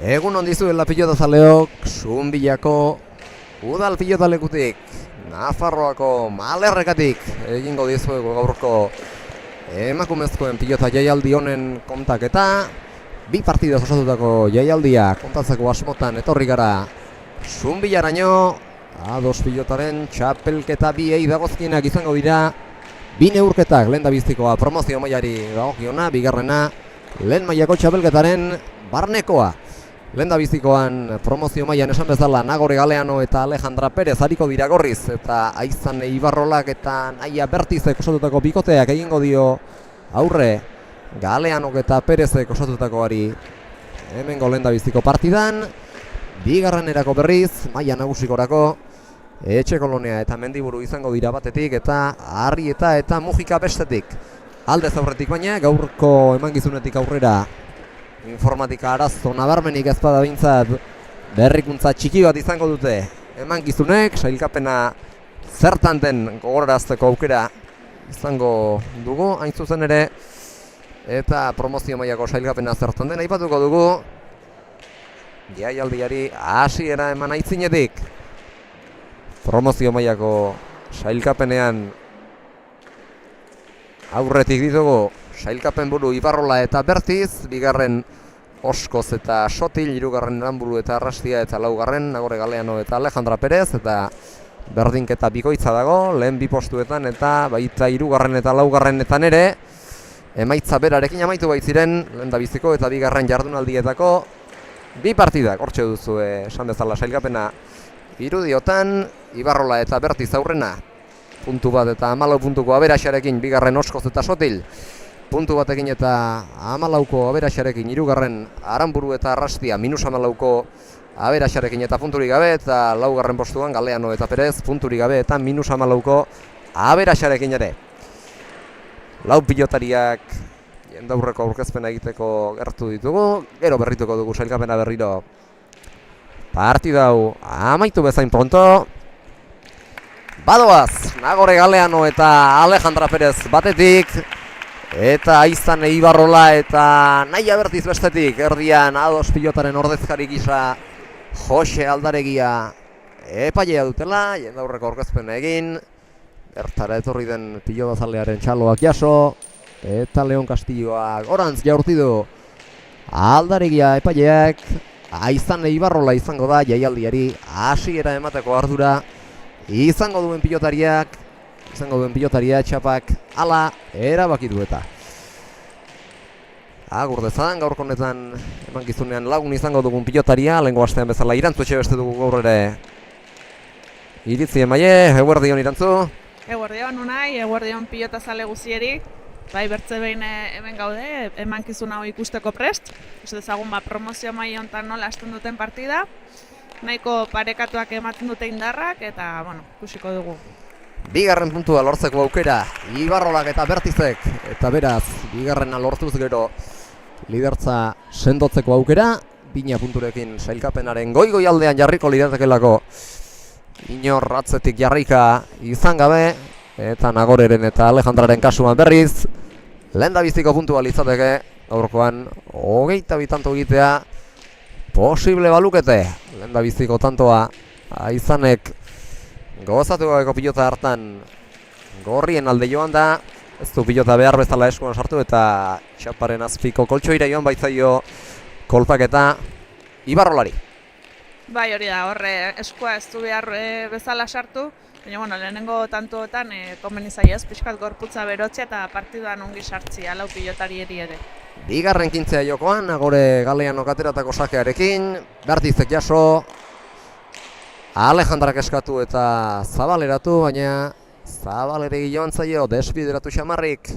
Egun ondizuela pilotazaleok, Zunbillako udal pilotalekutik, Nafarroako Malerrekatik egingo dizuegu gaurko emakumezkoen pilota jaialdi honen kontaketa. Bi partidaz osatutako jaialdia kontatzeko asmotan etorri gara Zunbillaraino. A2 pilotaren txapelketa biei dagozkienak izango dira. Bi neurketak, lehendabizikoa promozio mailari dagokiona, bigarrena lehen mailako txapelketaren barnekoa. Lehendabizikoan promozio mailan esan bezala Nagore Galeano eta Alejandra Perez ariko dira gorriz, eta Aizan Ibarrolak eta Naia Bertizek osatutako bikoteak egingo dio aurre Galeanok eta Perezek osatutakoari hemengo lehendabiziko partidan. Bigarrenerako berriz maila nagusikorako Etxekolonia eta Mendiburu izango dira batetik, eta Arrieta eta Mujika bestetik. Aldez aurretik baina gaurko emankizunetik aurrera informatika arazo nabarmenik ez bada behintzat berrikuntza txiki bat izango dute emankizunek, sailkapena zertan den gogorarazteko aukera izango dugu hain zuzen ere, eta promozio mailako sailkapena zertan den aipatuko dugu jaialdiari hasiera eman aitzinetik. Promozio mailako sailkapenean aurretik ditugu sailkapen buru Ibarrola eta Bertiz, bigarren Oskoz eta Sotil, hirugarren Eranburu eta Arrastia, eta laugarren Nagore Galeano eta Alejandra Perez, eta berdinketa bikoitza dago, lehen bi postuetan eta baita hirugarren eta laugarrenetan ere emaitza berarekin amaitu baitziren lehendabiziko eta bigarren jardunaldietako bi partidak. Hortxe duzu esan bezala sailkapena irudiotan, Ibarrola eta Bertiz aurrena puntu bat eta 14 puntuko aberaxarekin, bigarren Oskoz eta Sotil puntu batekin eta 14ko aberaxarekin, hirugarren Aranburu eta Arrastia -14ko aberaxarekin eta punturik gabe, eta laugarren postuan Galeano eta Perez punturik gabe eta -14ko aberaxarekin ere. Lau pilotariak jendaurreko aurkezpena egiteko gertu ditugu, gero berrituko dugu sailkapena berriro. Partida hau amaitu bezain pronto. Badoaz, Nagore Galeano eta Alejandra Perez batetik, eta Aizan Ibarrola eta Naia Bertiz bestetik, erdian A2 pilotaren ordezkari gisa Jose Aldaregia epailea dutela, jendaurreko aurkezpena egin, bertara etorri den pilotazalearen txaloak jaso, eta Leon Castilloak orantz jaurti du. Aldaregia epaileak, Aizan Ibarrola izango da jaialdiari hasiera emateko ardura izango duen pilotaria txapak ala erabaki du eta. Agur dezan, gaurko honetan emankizunean lagun izango dugun pilotaria, lehengo astean bezala Irantzu etxe beste dugu gaur ere. Iritzi emaie, eguerdion Irantzu. Eguerdion unai, eguerdion pilotazale guzieri. Bai, bertze behin hemen gaude, emankizun hau ikusteko prest. Ez dezagun promozio maila honetan nola hasten duten partida. Nahiko parekatuak ematen dute indarrak, eta, ikusiko dugu. Bigarren puntua lortzeko aukera, Ibarrolak eta Bertizek, eta beraz, bigarrena lortuz gero lidertza sendotzeko aukera, 2 punturekin sailkapenaren goi aldean jarriko lidertekelako inor atzetik jarrika izan gabe, eta Nagoreren eta Alejandraren kasuan berriz, lehendabiziko puntua litzateke, gaurkoan 22 tanto egitea posible balukete. Lehendabiziko tantoa Aizanek gozatu gabeko pilota hartan gorrien alde joan da, ez du pilota behar bezala eskuan sartu, eta txaparen azpiko koltsoira joan baitzaio kolpaketa Ibarrolari. Bai, hori da, horre eskua ez du behar bezala sartu, baina lehenengo tantuotan komeni zaiez, pixkat gorputza berotzea eta partiduan ongi sartzia lau pilotarieri ere. Bigarren kintzea jokoan, Nagore Galeanok ateratako sakearekin, Bertizek jaso, Alejandrak eskatu eta zabaleratu, baina zabaleregi joan zaio, desbideratu xamarrik.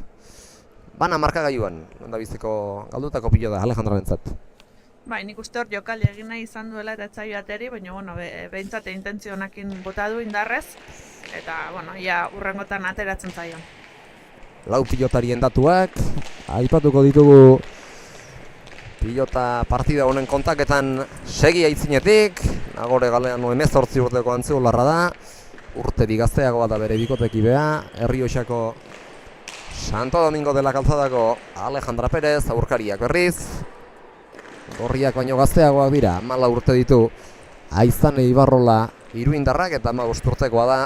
Bana markagailuan, lendabiziko galdutako pilota Alejandrarentzat. Bai, nik uste hor jokaldi egin nahi izan duela eta etzaio ateri, baina, bueno, behintzate intentzio honekin bota du indarrez, eta, bueno, ia urrengotan ateratzen zaio. Lau pilotarien datuak, aipatuko ditugu pilota partida honen kontaketan segi aitzinetik, Nagore Galeano 18 urteko antzeolarra da, urterik gazteagoa da bere bikotekidea, Errioxako Santo Domingo de la Calzadako Alejandra Perez, aurkariak berriz, gorriak baino gazteagoak dira, 14 urte ditu Aizane Ibarrola Iruindarrak eta 15 urtekoa da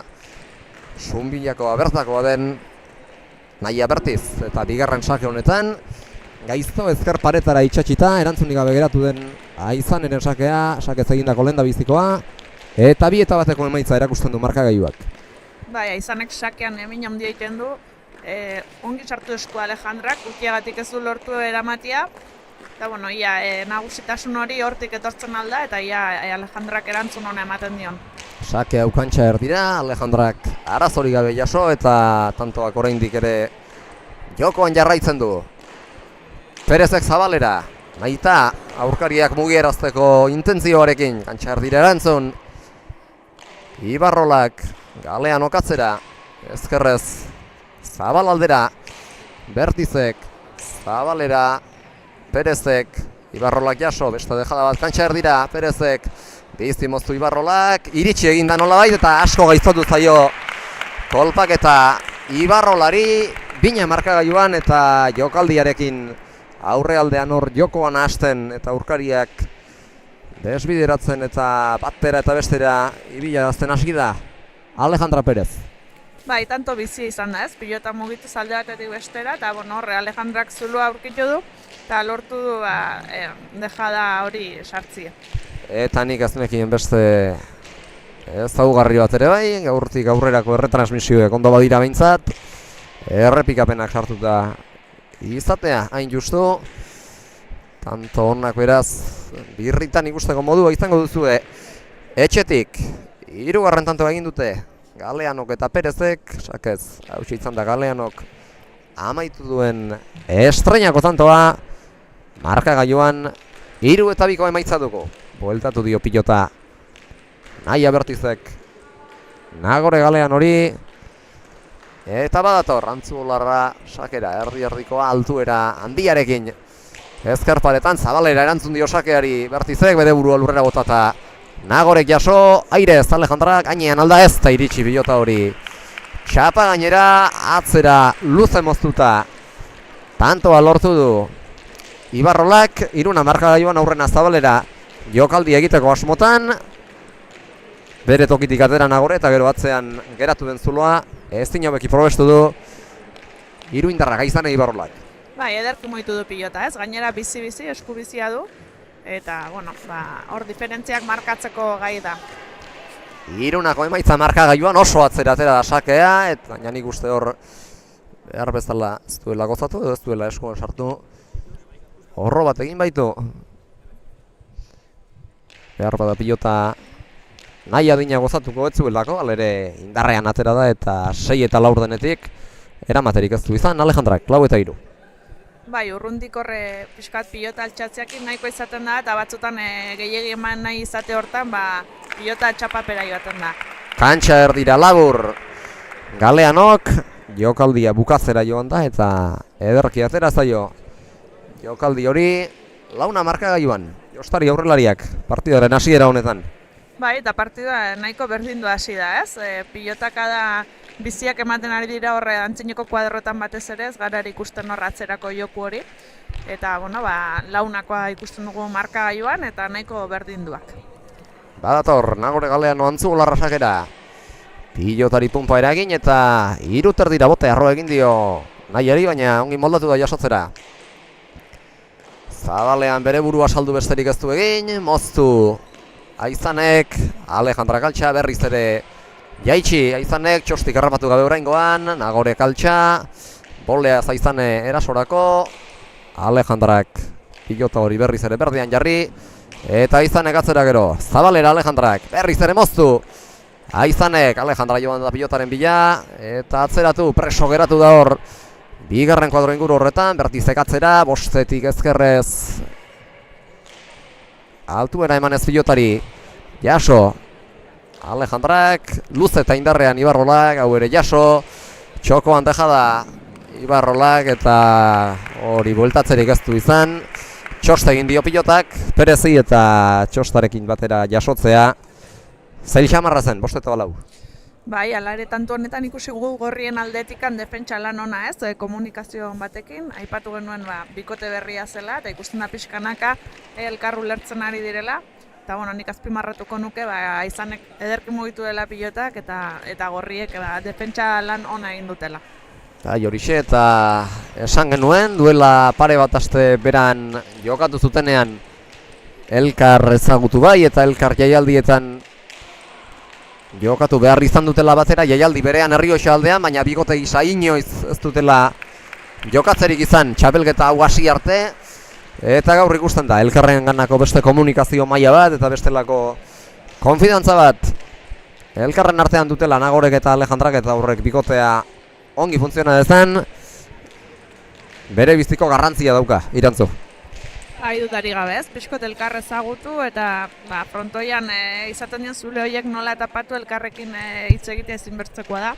Zunbillako bertakoa den Naia Bertiz, eta bigarren sake honetan gaizto ezker paretara itxatxita, erantzunik gabe geratu den Aizaneren sakea, sakez egindako lehendabizikoa, eta 2-bateko emaitza erakusten du markagailuak. Bai, Aizanek sakean emin handia egiten du, ongi sartu esku Alejandrak, ukiagatik ez du lortu eramatia, eta bueno, ia nagusitasun hori hortik etortzen alda, eta ia Alejandrak erantzun hona ematen dion. Sake aukantxa erdira, Alejandrak arazorik gabe jaso, eta tantoak oraindik ere jokoan jarraitzen du. Perezek zabalera, nahita aurkariak mugierazteko intentzioarekin, kantxa erdira erantzun. Ibarrolak galean okatzera, ezkerrez zabalaldera, Bertizek, zabalera, Perezek, Ibarrolak jaso, beste dejada bat kantxa erdira, Perezek, bizti moztu Ibarrolak, iritsi egin da nolabait eta asko gaiztotu zaio kolpak eta Ibarrolari bina markagailuan eta jokaldiarekin aurrealdean hor jokoan hasten eta aurkariak desbideratzen eta batera eta bestera ibilarazten hasi da Alejandra Perez. Bai, tanto bizi izan da ez, pilota mugitu alde batetik bestera, eta bueno, horre Alejandrak zulua aurkitu du, eta lortu du dejada hori sartzia. Eta nik ez nekien beste ezaugarri bat ere bai, gaurtik aurrerako erretransmisioek ondo badira behintzat, errepikapenak sartuta izatea, hain justu, tanto honak beraz, birritan ikusteko modua izango duzue, etxetik, 3. tantoa egin dute, Galeanok eta Perezek, sakez, hausia izan da Galeanok, amaitu duen estreinako tantoa, markagailuan, 3-2 emaitza dugu, bueltatu dio pilota, Naia Bertizek, Nagore Galean hori, eta badator, Antzuolarra sakera, erdi-erdikoa altuera handiarekin. Ezkerparetan zabalera erantzun dio sakeari, Bertizek bere burua lurrera botata. Nagorek jaso, airez Alejandrak, gainean alda ez da iritsi pilota hori. Txapa gainera, atzera luze moztuta. Tantoa lortu du. Ibarrolak, 3 markagailuan aurrena zabalera jokaldi egiteko asmotan. Bere tokitik atera Nagore eta gero atzean geratu den zuloa. Ez dinobeki probestu du Iruindarrak Aizane Ibarrolak. Bai, ederki moitu du pilota ez, gainera bizi-bizi, esku bizia du. Eta, bueno, hor diferentziak markatzeko gai da. 3 emaitza markagailuan oso atzera atera da sakea, eta baina nik uste hor behar bezala ez duela gozatu edo ez duela eskuan sartu. Horro bat egin baitu. Behar bada pilota nahi adina gozatuko ez zuelako, alere indarrean atera da eta 6 eta 4 denetik eramaterik ez du izan Alejandrak, 4 eta 3. Bai, urrundik horre pixkat pilota altxatziakin nahiko izaten da, eta batzutan gehiegi eman nahi izate hortan, pilota txapapera joaten da. Kantxa erdira labur, Galeanok jokaldia bukatzera joan da eta ederki atera zaio. Jokaldi hori 4 markagailuan, Jostari aurrelariak partidaren hasiera honetan. Bai, eta partida nahiko berdindu hasi da, ez? Pilotaka da biziak ematen ari dira horre antzineko kuadrotan batez ere, ez gara ikusten horra atzerako joku hori. Eta, bueno, 4 ikusten dugu markagailuan eta nahiko berdinduak. Badator, Nagore Galeano Antzuolarra sakera. Pilotari pumpa eragin eta 3 erdira bote arro egin dio nahiari, baina ongi moldatu da jasotzera. Zabalean bere burua saldu besterik ez du egin, moztu Aizanek, Alejandra Kaltxa berriz ere jaitsi, Aizanek txostik errapatu gabe oraingoan, Nagore Kaltxa, bolea Aizane erasorako, Alejandrak pilota hori berriz ere berdean jarri, Eta Aizanek atzera gero, Zabalera Alejandrak, berriz ere moztu. Aizanek, Alejandra joan da pilotaren bila, eta atzeratu, preso geratu da hor. Bigarren kuadro inguru horretan, Bertizek atzera, bostetik ezkerrez. Altuera emanez pilotari, Jaso. Alejandrak, luze eta indarrean Ibarrolak, hau ere Jaso. Txokoan dejada Ibarrolak eta hori bueltatzerik ez du izan. Txosta egin dio pilotak, Perezi eta txostarekin batera jasotzea. Zail xamarra zen, 5-4. Bai, ala ere tantu honetan ikusi gu gorrien aldetikan defentsa lan ona ez, komunikazio batekin, aipatu genuen bikote berria zela, eta ikusten da pixkanaka elkarru lertzen ari direla. Eta bueno, nik azpimarratuko nuke, Aizanek ederki mugitu dela pilotak eta gorriek defentsa lan ona egin dutela. Horixe eta esan genuen, duela pare bat aste beran jokatu zutenean elkar ezagutu bai eta elkar jaialdietan jokatu behar izan dutela batera, jaialdi berean Errioxa aldean, baina bigote gisa inoiz ez dutela jokatzerik izan txapelketa hau hasi arte. Eta gaur ikusten da, elkarren ganako beste komunikazio maila bat eta bestelako konfidantza bat elkarren artean dutela Nagorek eta Alejandrak, eta horrek bikotea ongi funtziona dezan, bere biziko garrantzia dauka, Irantzu. Dudari gabe ez, pixkot elkar ezagutu eta frontoian izaten dien zule horiek nola etapatu elkarrekin hitz egitea ezinbertzekoa da.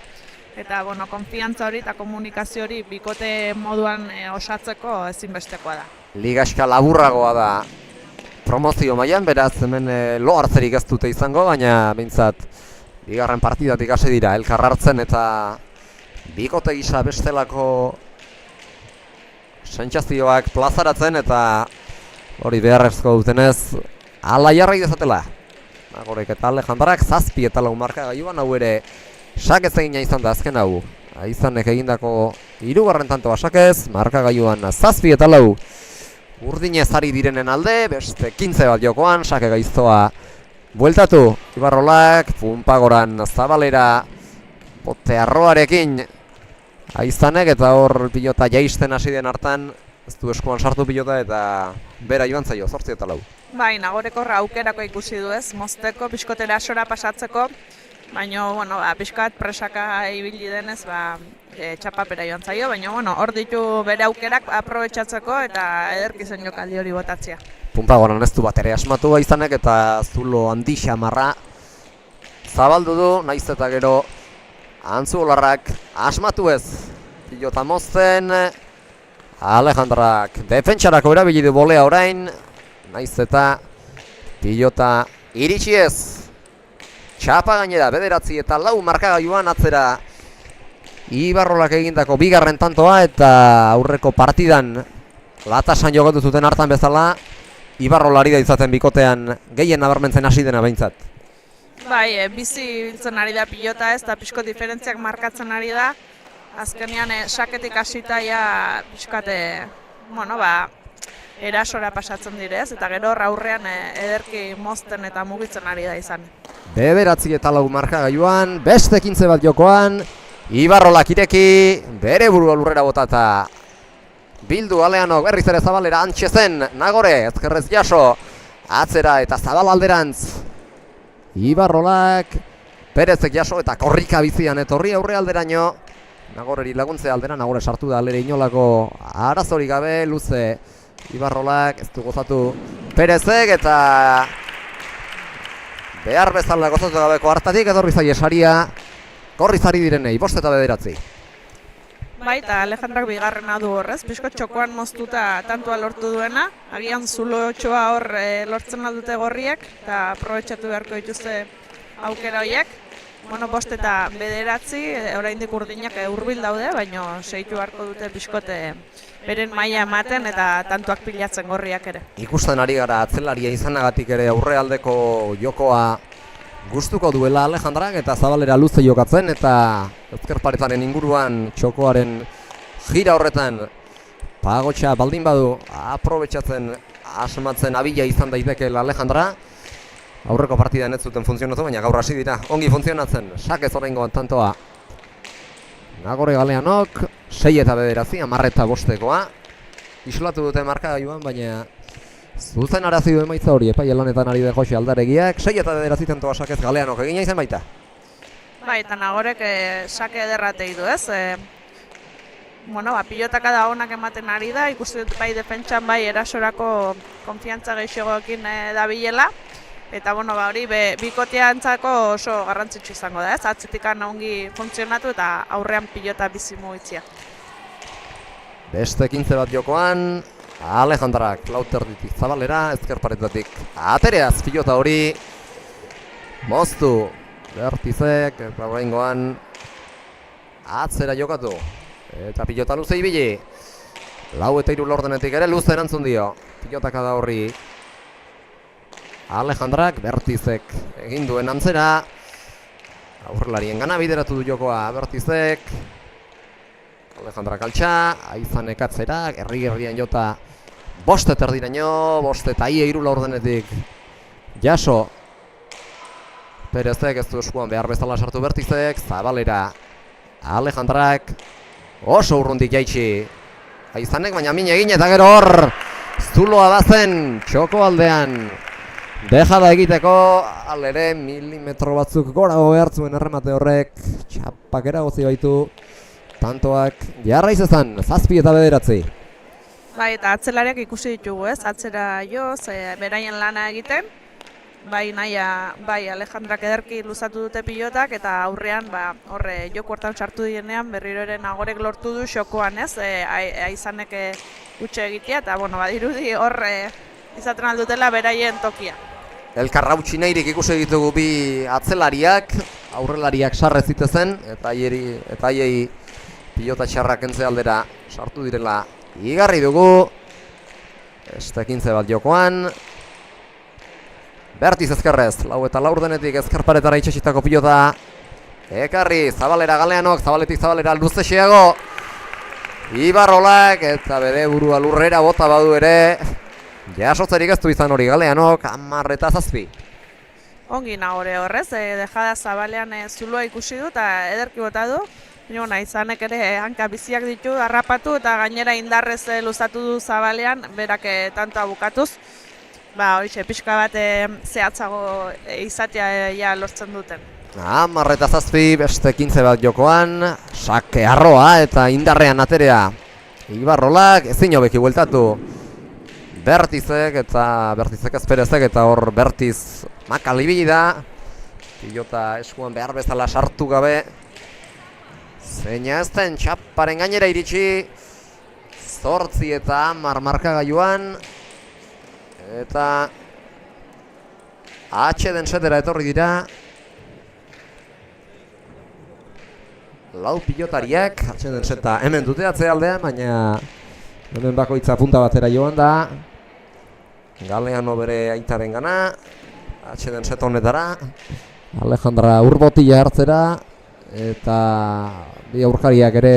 Eta konfiantza hori eta komunikazio hori bikote moduan osatzeko ezinbestekoa da. Ligaxka laburragoa da promozio mailan, beraz hemen lo hartzerik ez dute izango, baina behintzat bigarren partidatik hasi dira elkar hartzen eta bikote gisa bestelako sentsazioak plazaratzen eta hori beharrezko dutenez ala jarrai dezatela. Nagorek eta Alejandrak 7-4 markagailuan, hau ere sakez egina izan da azken hau. Aizanek egindako 3. tantoa sakez, markagailuan 7-4. Urdinez ari direnen alde, beste 15 bat jokoan, sake gaiztoa bueltatu. Ibarrolak, Punpagoran Zabalera, bote arroarekin Aizanek, eta hor pilota jaisten hasi den hartan, ez du eskuan sartu pilota eta bera joan zaio, 8-4. Bai, Nagoreko aukerako ikusi du ez, mozteko, pixkotera asora pasatzeko, baina, pixkat presaka ibili denez, txapapera joan zaio, baina, hor ditu bere aukerak aprobetxatzeko eta ederki zen jokaldi hori botatzea. Punpagoran ez du bat ere asmatu Aizanek eta zulo handi xamarra zabaldu du, naiz eta gero Antzuolarrak asmatu ez. Pilota mozten, Alejandrak defentsarako erabili du bolea orain, naiz eta pilota iritsi ez. Txapa gainera, 9-4 markagailuan atzera Ibarrolak egindako bigarren tantoa, eta aurreko partidan latasan jokatu zuten hartan bezala Ibarrolari da izaten bikotean gehien nabarmentzen hasi dena behintzat. Bai, bizi biltzen ari da pilota ez, eta pixko diferentziak markatzen ari da. Azkenean saketik hasita ja pixkat, erasora pasatzen direz, eta gero aurrean ederki mozten eta mugitzen ari da izan. 9-4 markagailuan, beste 15 bat jokoan, Ibarrolak ireki, bere burua lurrera botata. Bildu Aleanok berriz ere Zabalera antxe zen, Nagore, ezkerrez Jaso, atzera eta Zabal alderantz. Ibarrolak, Perezek Jaso eta korrika bizian etorri aurre alderaino. Nagoreri laguntzea aldera, Nagore sartu da aldere inolako arazorik gabe, luze Ibarrolak, ez du gozatu Perezek eta behar bezala gozatu gabeko hartatik etorri zaie saria. Korrizari direnei, 5-9. Bai, eta Alejandrak bigarrena du horrez, pixko txokoan moztuta tantua lortu duena, agian zulo txoa hor lortzen aldute gorriek, eta aprobetxatu beharko dituzte aukera horiek. 5-9, oraindik urdinak hurbil daude, baina segitu beharko dute pixkote beren maila ematen eta tantuak pilatzen gorriak ere. Ikusten ari gara atzelaria izanagatik ere aurrealdeko jokoa gustuko duela Alejandrak eta Zabalera luze jokatzen, eta ezkerparetaren inguruan txokoaren jira horretan pagotxa baldin badu aprobetxatzen asmatzen abila izan daitekeela Alejandra. Aurreko partidan ez zuten funtzionatu, baina gaur hasi dira ongi funtzionatzen. Sakez horrengoan tantoa Nagore Galeanok, 6-9, 10-5 islatu dute markagailuan, baina Zuzen arazi du emaitza hori, epai lanetan ari den Jose Aldaregiak, 6 eta 9 tentoa sakez Galeanok egina izan baita. Bai, eta Nagorek sake ederratei du, ez? Bueno, pilotaka da onak ematen ari da, ikusi dut bai defentsan bai erasorako konfiantza gehiagoekin dabilela. Eta bueno, hori bikoteantzako oso garrantzitsu izango da, ez? Atzetikan ongi funtzionatu eta aurrean pilota bizi mugitzea. Beste 15 bat jokoan, Alejandrak lauterditik zabalera, ezker paretatik atereaz pilota hori moztu Bertizek, eta oraingoan atzera jokatu eta pilota luze ibili. 4 eta 3 laurdenetik ere luze erantzun dio pilotaka da horri Alejandrak. Bertizek egin duen antzera, aurrelarien gana bideratu du jokoa Bertizek. Alejandrak altxa, Aizanek atzera, gerri-gerrian jota boste terdiraino, boste eta 3 laurdenetik jaso Perezek, ez du eskuan behar bezala sartu Bertizek, zabalera Alejandrak oso urrundik jaitsi Aizanek, baina min egin eta gero hor zuloa bazen txoko aldean dejada egiteko, alere milimetro batzuk gora behartzuen erremate horrek txapak eragozi baitu tantoak jarraiz ezan 7 eta 9. Bai, eta atzelariak ikusi ditugu, ez? Atzera joz, beraien lana egiten. Bai, bai Alejandrak ederki luzatu dute pilotak eta aurrean horre joko hortan sartu dienean berriro ere Nagorek lortu du xokoan, ez? Aizanek utxe egitea eta bueno, badirudi horre izaten aldutela beraien tokia. Elkarra utzi nahirik ikusi ditugu bi atzelariak, aurrelariak sarre zitezen eta haiei pilota txarrak entze aldera sartu direla igarri dugu. Beste 15 bat jokoan. Bertiz ezkerrez, 4 eta 4 laurdenetik ezkerparetara itxasitako pilota ekarri, zabalera Galeanok, zabaletik zabalera luze xeago Ibarrolak eta bere burua lurrera bota badu ere jasotzerik ez du izan hori Galeanok, 10 eta 7. Ongi Nagore horrez, dejada zabalean zuloa ikusi du eta ederki bota du. Aizanek ere hanka biziak ditu, harrapatu eta gainera indarrez luzatu du zabalean, berak tantoa bukatuz. Horixe, pixka bat zehatzago izatea lortzen duten. 10 eta 7, beste 15 bat jokoan, sake arroa eta indarrean aterea Ibarrolak, ezin hobeki bueltatu Bertizek eta Bertizek ezperezek eta hor Bertiz makal ibili da. Pilota eskuan behar bezala sartu gabe. Zeina ez den txaparen gainera iritsi. 8 eta 10 markagailuan. Eta atxeden setera etorri dira 4 pilotariak, atxeden seta hemen dute atzealdean, baina hemen bakoitza punta batera joan da. Galeano bere aitaren gana, atxeden set honetara. Alejandra urbotila hartzera, eta bi aurkariak ere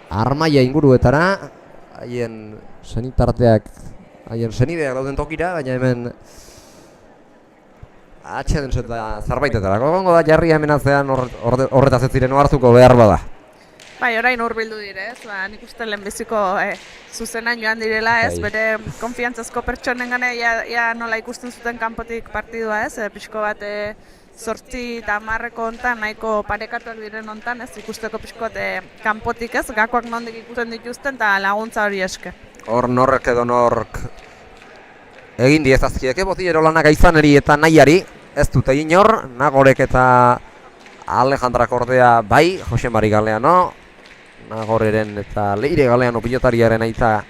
armaia inguruetara, haien senitarteak, haien senideak dauden tokira, baina hemen atxeden seta zarbaitetara. Gongo da jarria hemen atzean horretaz ez ziren hartuko behar bada. Bai, orain hurbildu dire, ez? Nik uste lehenbiziko zuzenan joan direla, ez? Bere konfiantzazko pertsonen gane, nola ikusten zuten kanpotik partidua, ez? Pixko bat 8 eta 10 hontan, nahiko parekatuak diren hontan, ez? Ikusteko pixko kanpotik, ez? Gakoak nondik ikusten dituzten eta laguntza hori eske. Hor norrek edo nork egin diezazkiek, botillero lanak Aizaneri eta nahiari, ez dute inor, Nagorek eta Alejandrak ordea bai, Jose Mari Galeano, Nagoreren eta Leire Galeano pilotariaren aita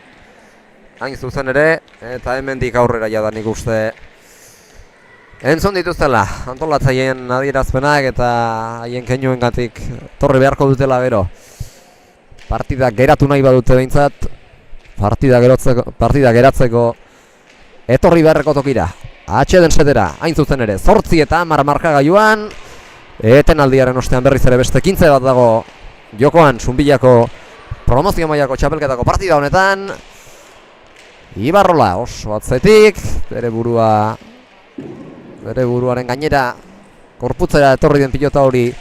hain zuzen ere, eta hemendik aurrera jadanik uste entzun dituztela, antolatzaien adierazpenak eta haien keinuengatik torri beharko dutela gero. Partida geratu nahi badute behintzat, partida geratzeko etorri beharreko tokira. Atxeden setera, hain zuzen ere, 8 eta 10 markagailuan, etenaldiaren ostean berriz ere beste 15 bat dago jokoan Zunbillako promozio mailako txapelketako partida honetan. Ibarrola oso atzetik, bere buruaren gainera korputzera etorri den pilota hori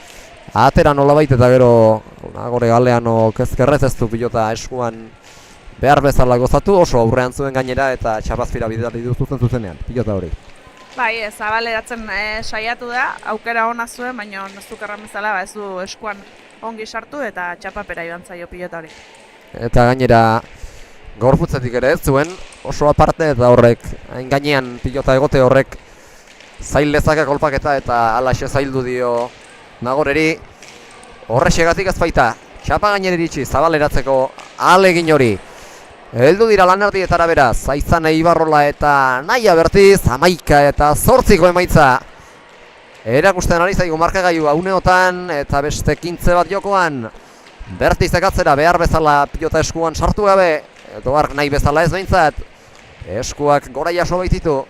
atera nolabait eta gero Nagore Galeano ezkerrez ez du pilota eskuan behar bezala gozatu, oso aurrean zuen gainera eta txapazpira bidali du zuzenean, pilota hori. Bai, zabaleratzen saiatu da, aukera ona zuen, baina Zukerran bezala ez du eskuan ongi sartu eta txapapera joan zaio pilota hori. Eta gainera gorputzetik ere ez zuen, oso aparte eta horrek, hain gainean pilota egote horrek zail lezake kolpaketa eta alaxe zaildu dio Nagoreri. Horrexegatik ez baita, txapa gainera iritsi zabaleratzeko ahalegin hori. Heldu dira lanardietara beraz, Aizane Ibarrola eta Naia Bertiz, 11 eta 8 emaitza. Erakusten ari zaigu markagailua uneotan eta beste 15 bat jokoan. Bertizek atzera behar bezala pilota eskuan sartu gabe, edo ark nahi bezala ez behintzat. Eskuak gora jaso baititu.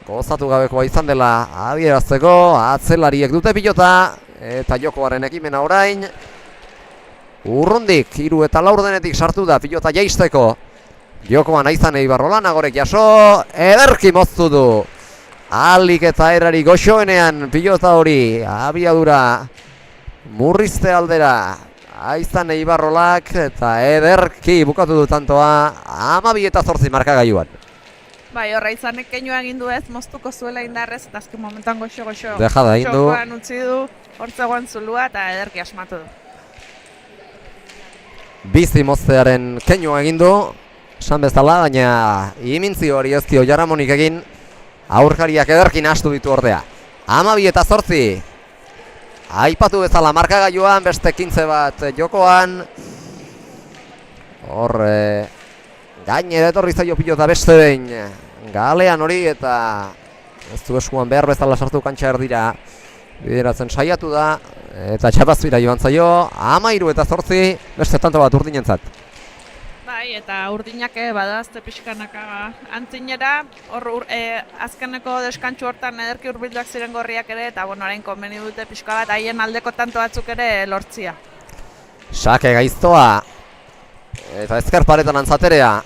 Gozatu gabekoa izan dela adierazteko, atzelariek dute pilota eta jokoaren ekimena orain. Urrundik, 3 eta 4 denetik sartu da pilota jaisteko. Jokoan Aizane Ibarrola, Nagorek jaso, ederki moztu du. Alik eta erari goxoenean pilota hori, abiadura murrizte aldera. Aizane Ibarrolak eta ederki bukatu du tantoa, 12 eta 8 markagailuan. Bai, horra Izanek keinua egin du ez, moztuko zuela indarrez, eta azken momentan goxo-goxo Deja da egin du. txokoan utzi du, hortzegoan zulua eta ederki asmatu du. Bizi moztearen keinua egin du, esan bezala, baina imintzio hori ez dio Jaramonik egin, aurkariak ederkin astu ditu ordea. 12 eta 8. Aipatu bezala markagailuan, beste 15 bat jokoan. Hor, gainera etorri zaio pilota beste behin Galean hori eta ez du eskuan behar bezala sartu kantxa erdira bideratzen saiatu da eta txapazpira joan zaio 13 eta 8 beste tanto bat urdinentzat. Bai, eta urdinak badazte pixkanaka antzinera, hor azkeneko deskantxu hortan ederki hurbilduak ziren gorriak ere, eta bueno, orain konbeni dute pixka bat haien aldeko tanto batzuk ere lortzia. Sake gaiztoa eta ezker paretan antzaterea.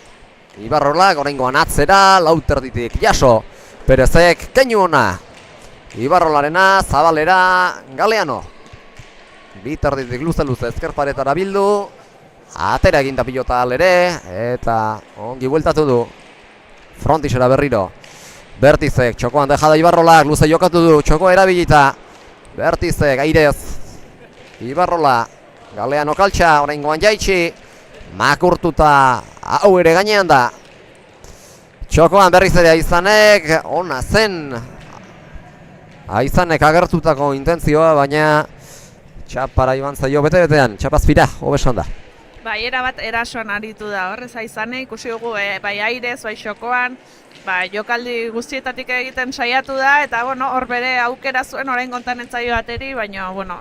Ibarrolak oraingoan atzera, lauterditik jaso. Perezek keinu ona. Ibarrolarena, Zabalera, Galeano. Biterditik luze-luze ezker paretara bildu. Atera eginda pilota alere, eta ongi bueltatu du. Frontisera berriro. Bertizek, txokoan dejada Ibarrolak, luze jokatu du, txoko erabilita. Bertizek, airez. Ibarrola, Galeano kaltsa, oraingoan jaitsi. Makurtuta, hau ere gainean da. Txokoan berriz ere Aizanek, ona zen. Aizanek agertutako intentzioa, baina txapara iban zaio bete-betean, txapazpira, hobesan da. Bai, erabat erasoan aritu da, horrez Aizane, ikusi dugu, bai airez, bai xokoan, bai jokaldi guztietatik egiten saiatu da, eta bueno, hor bere aukera zuen orain kontan entzaio bateri, baina, bueno,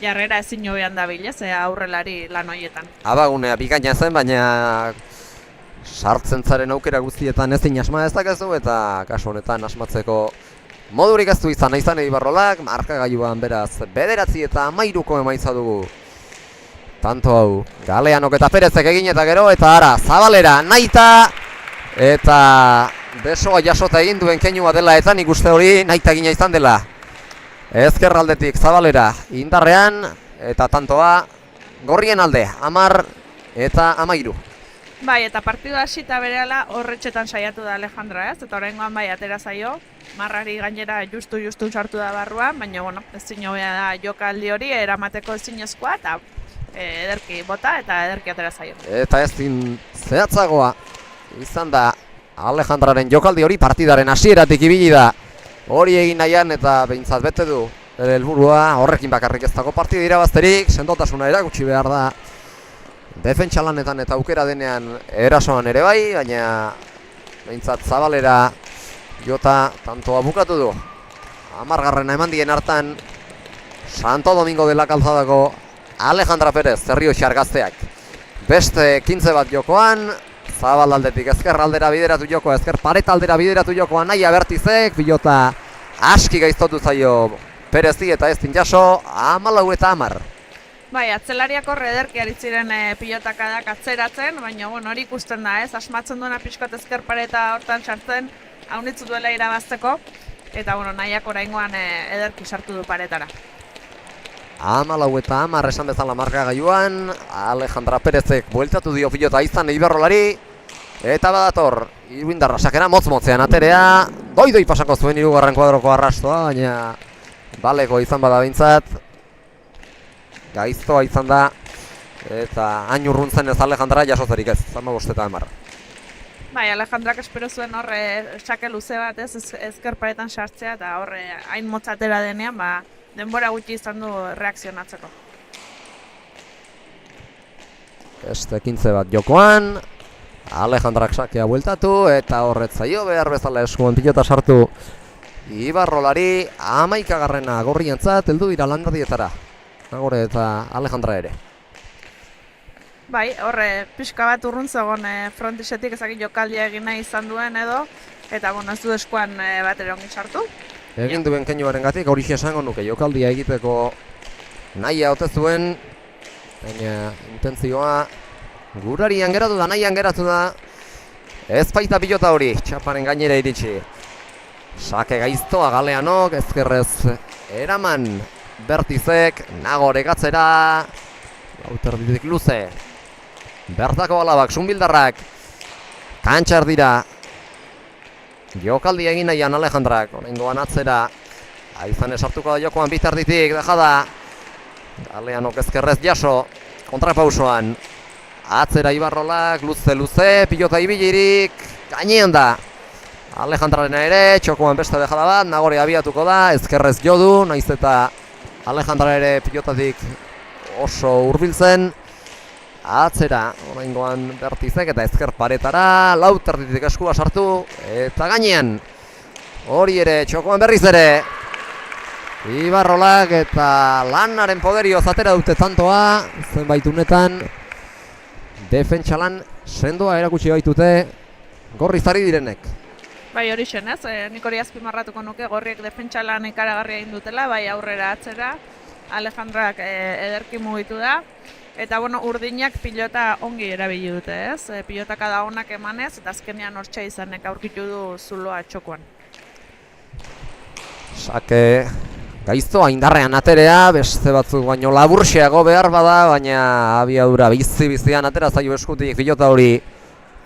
jarrera ezin hobean dabil, ez, aurrelari lan horietan. Abagunea bikaina zen, baina sartzen zaren aukera guztietan ezin asma dezakezu eta kasu honetan asmatzeko modurik ez du izan Aizane Ibarrolak, markagailuan beraz 9 eta 13 emaitza dugu. Tanto hau, Galeanok eta Perezek egin eta gero, eta ara, Zabalera, Naita, eta besoa jasota egin duen keinua dela eta nik uste hori Naita egina izan dela. Ezkerraldetik Zabalera indarrean, eta tantoa gorrien alde, 10 eta 13. Bai, eta partidua hasita berehala horretxetan saiatu da Alejandra, ez? Eta oraingoan bai atera zaio, marrari gainera justu sartu da barruan, baina bueno, ezin hobea da jokaldi hori eramateko ezinezkoa eta ederki bota eta ederki atera zaio. Eta ezin zehatzagoa izan da Alejandraren jokaldi hori partidaren hasieratik ibili da. Hori egin nahian eta behintzat bete du helburua, horrekin bakarrik ez dago partida irabazterik, sendotasuna erakutsi behar da. Defentsa lanetan eta aukera denean erasoan ere bai, baina behintzat Zabalera jota tantoa bukatu du. 10. eman dien hartan Santo Domingo de la Calzadako Alejandra Perez, Zerrioxar gazteak. Beste 15 bat jokoan, Zabalaldetik ezker aldera bideratu jokoa, ezker paret aldera bideratu jokoa Naia Bertizek, pilota aski gaiztotu zaio Perezi eta ez jaso 14 eta 10. Bai, atzelariak horre ederki aritziren pilotakadak atzeratzen, baina bueno, hori ikusten da, ez? Asmatzen duena pixkot ezker pareta hortan sartzen, haunitzu duela irabazteko, eta bueno, Naiak oraingoan ederki sartu du paretara. 14 eta 10 esan bezala markagailuan. Alejandra Perezek bueltatu dio pilota izan Ibarrolari. Eta badator, iruindarra sakera motz-motzean aterea. Doi pasako zuen hirugarren kuadroko arrastoa, baina baleko izan bada behintzat. Gaiztoa izan da. Eta hain urruntzen ez Alejandra jasozerik ez, 15 eta 10. Bai, Alejandrak espero zuen horre sake luze bat ezker paretan sartzea, eta horre hain motzatera denean, denbora gutxi izan du reakzionatzeko. Beste 15 bat jokoan. Alejandrak sakea bueltatu eta horretzaio behar bezala eskuan pilota sartu Ibarrolari. 11garrena gorrientzat heldu dira landardietara. Nagore eta Alejandra ere. Bai, horre pixka bat urrun zegoen frontisetik ezakit jokaldia egin nahi izan duen edo, eta ez du eskuan bat ere ongi sartu. Egin duen keinuaren gatik hori esango nuke jokaldia egiteko nahia ote zuen, baina intentzioa gurarian geratu da, nahian geratu da. Ez baita pilota hori, txaparen gainera iritsi. Sake gaiztoa Galeanok, ezkerrez eraman Bertizek, Nagore gatzera, Lauterditik luze. Bertako alabak, sunbildarrak, kantxar dira. Jokaldi egin nahian Alejandrak, oraingoan atzera. Aizan esartuko da jokoan bitarditik, dejada. Galeanok ezkerrez jaso, kontrapausoan. Atzera Ibarrolak, luze, pilota ibilirik, gainean da. Alejandrarena ere, txokoan beste dejada bat, Nagore abiatuko da, ezkerrez jodu, naiz eta Alejandra ere pilotatik oso hurbiltzen. Atzera, oraingoan Bertizek eta ezker paretara, Lauterditik eskua sartu, eta gainean. Hori ere, txokoan berriz ere. Ibarrolak eta lanaren poderioz atera dute tantoa, zenbait unetan. Defentsalan sendoa erakutsi baitute gorrizari direnek. Bai, hori zen ez, nik hori azpimarratuko nuke gorriek defentsalan ikaragarria egin dutela, bai aurrera atzera, Alejandrak ederki mugitu da. Eta urdinak pilota ongi erabili dute ez, pilotaka da onak emanez, eta azkenean hortxe izanek aurkitu du zuloa txokoan. Sake gaiztoa indarrean aterea, beste batzuk baino laburxeago behar bada, baina abiadura bizi-bizian atera zaio eskutik pilota hori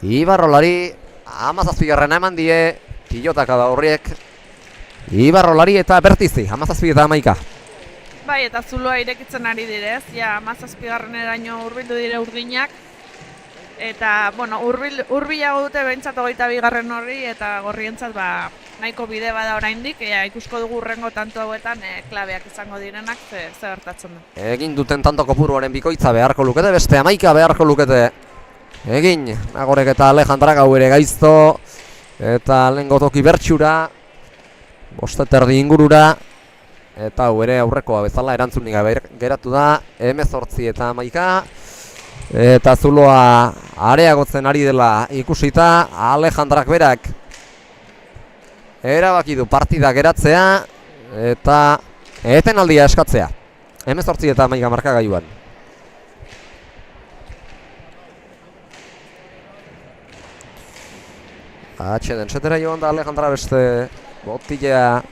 Ibarrolari. 17garrena eman die, pilotaka da horriek Ibarrolari eta Bertizi, 17 eta 11. Bai, eta zuloa irekitzen ari direz, ja 17garreneraino hurbildu dire urdinak. Eta, hurbilago dute behintzat 22garren horri, eta gorrientzat nahiko bide bada oraindik, ikusko dugu urrengo tanto hauetan klabeak izango direnak, ze gertatzen da. Egin duten tanto kopuruaren bikoitza beharko lukete, beste 11 beharko lukete. Egin, Nagorek eta Alejandrak hau ere gaizto, eta lehengo toki bertxura, 5 erdi ingurura, eta hau ere aurrekoa bezala erantzunik geratu da, 18 eta 11, eta zuloa areagotzen ari dela ikusita, Alejandrak berak erabaki du partida geratzea, eta etenaldia eskatzea, 18 eta 11 markagailuan. Atxeden, setera joan da Alejandra beste botila,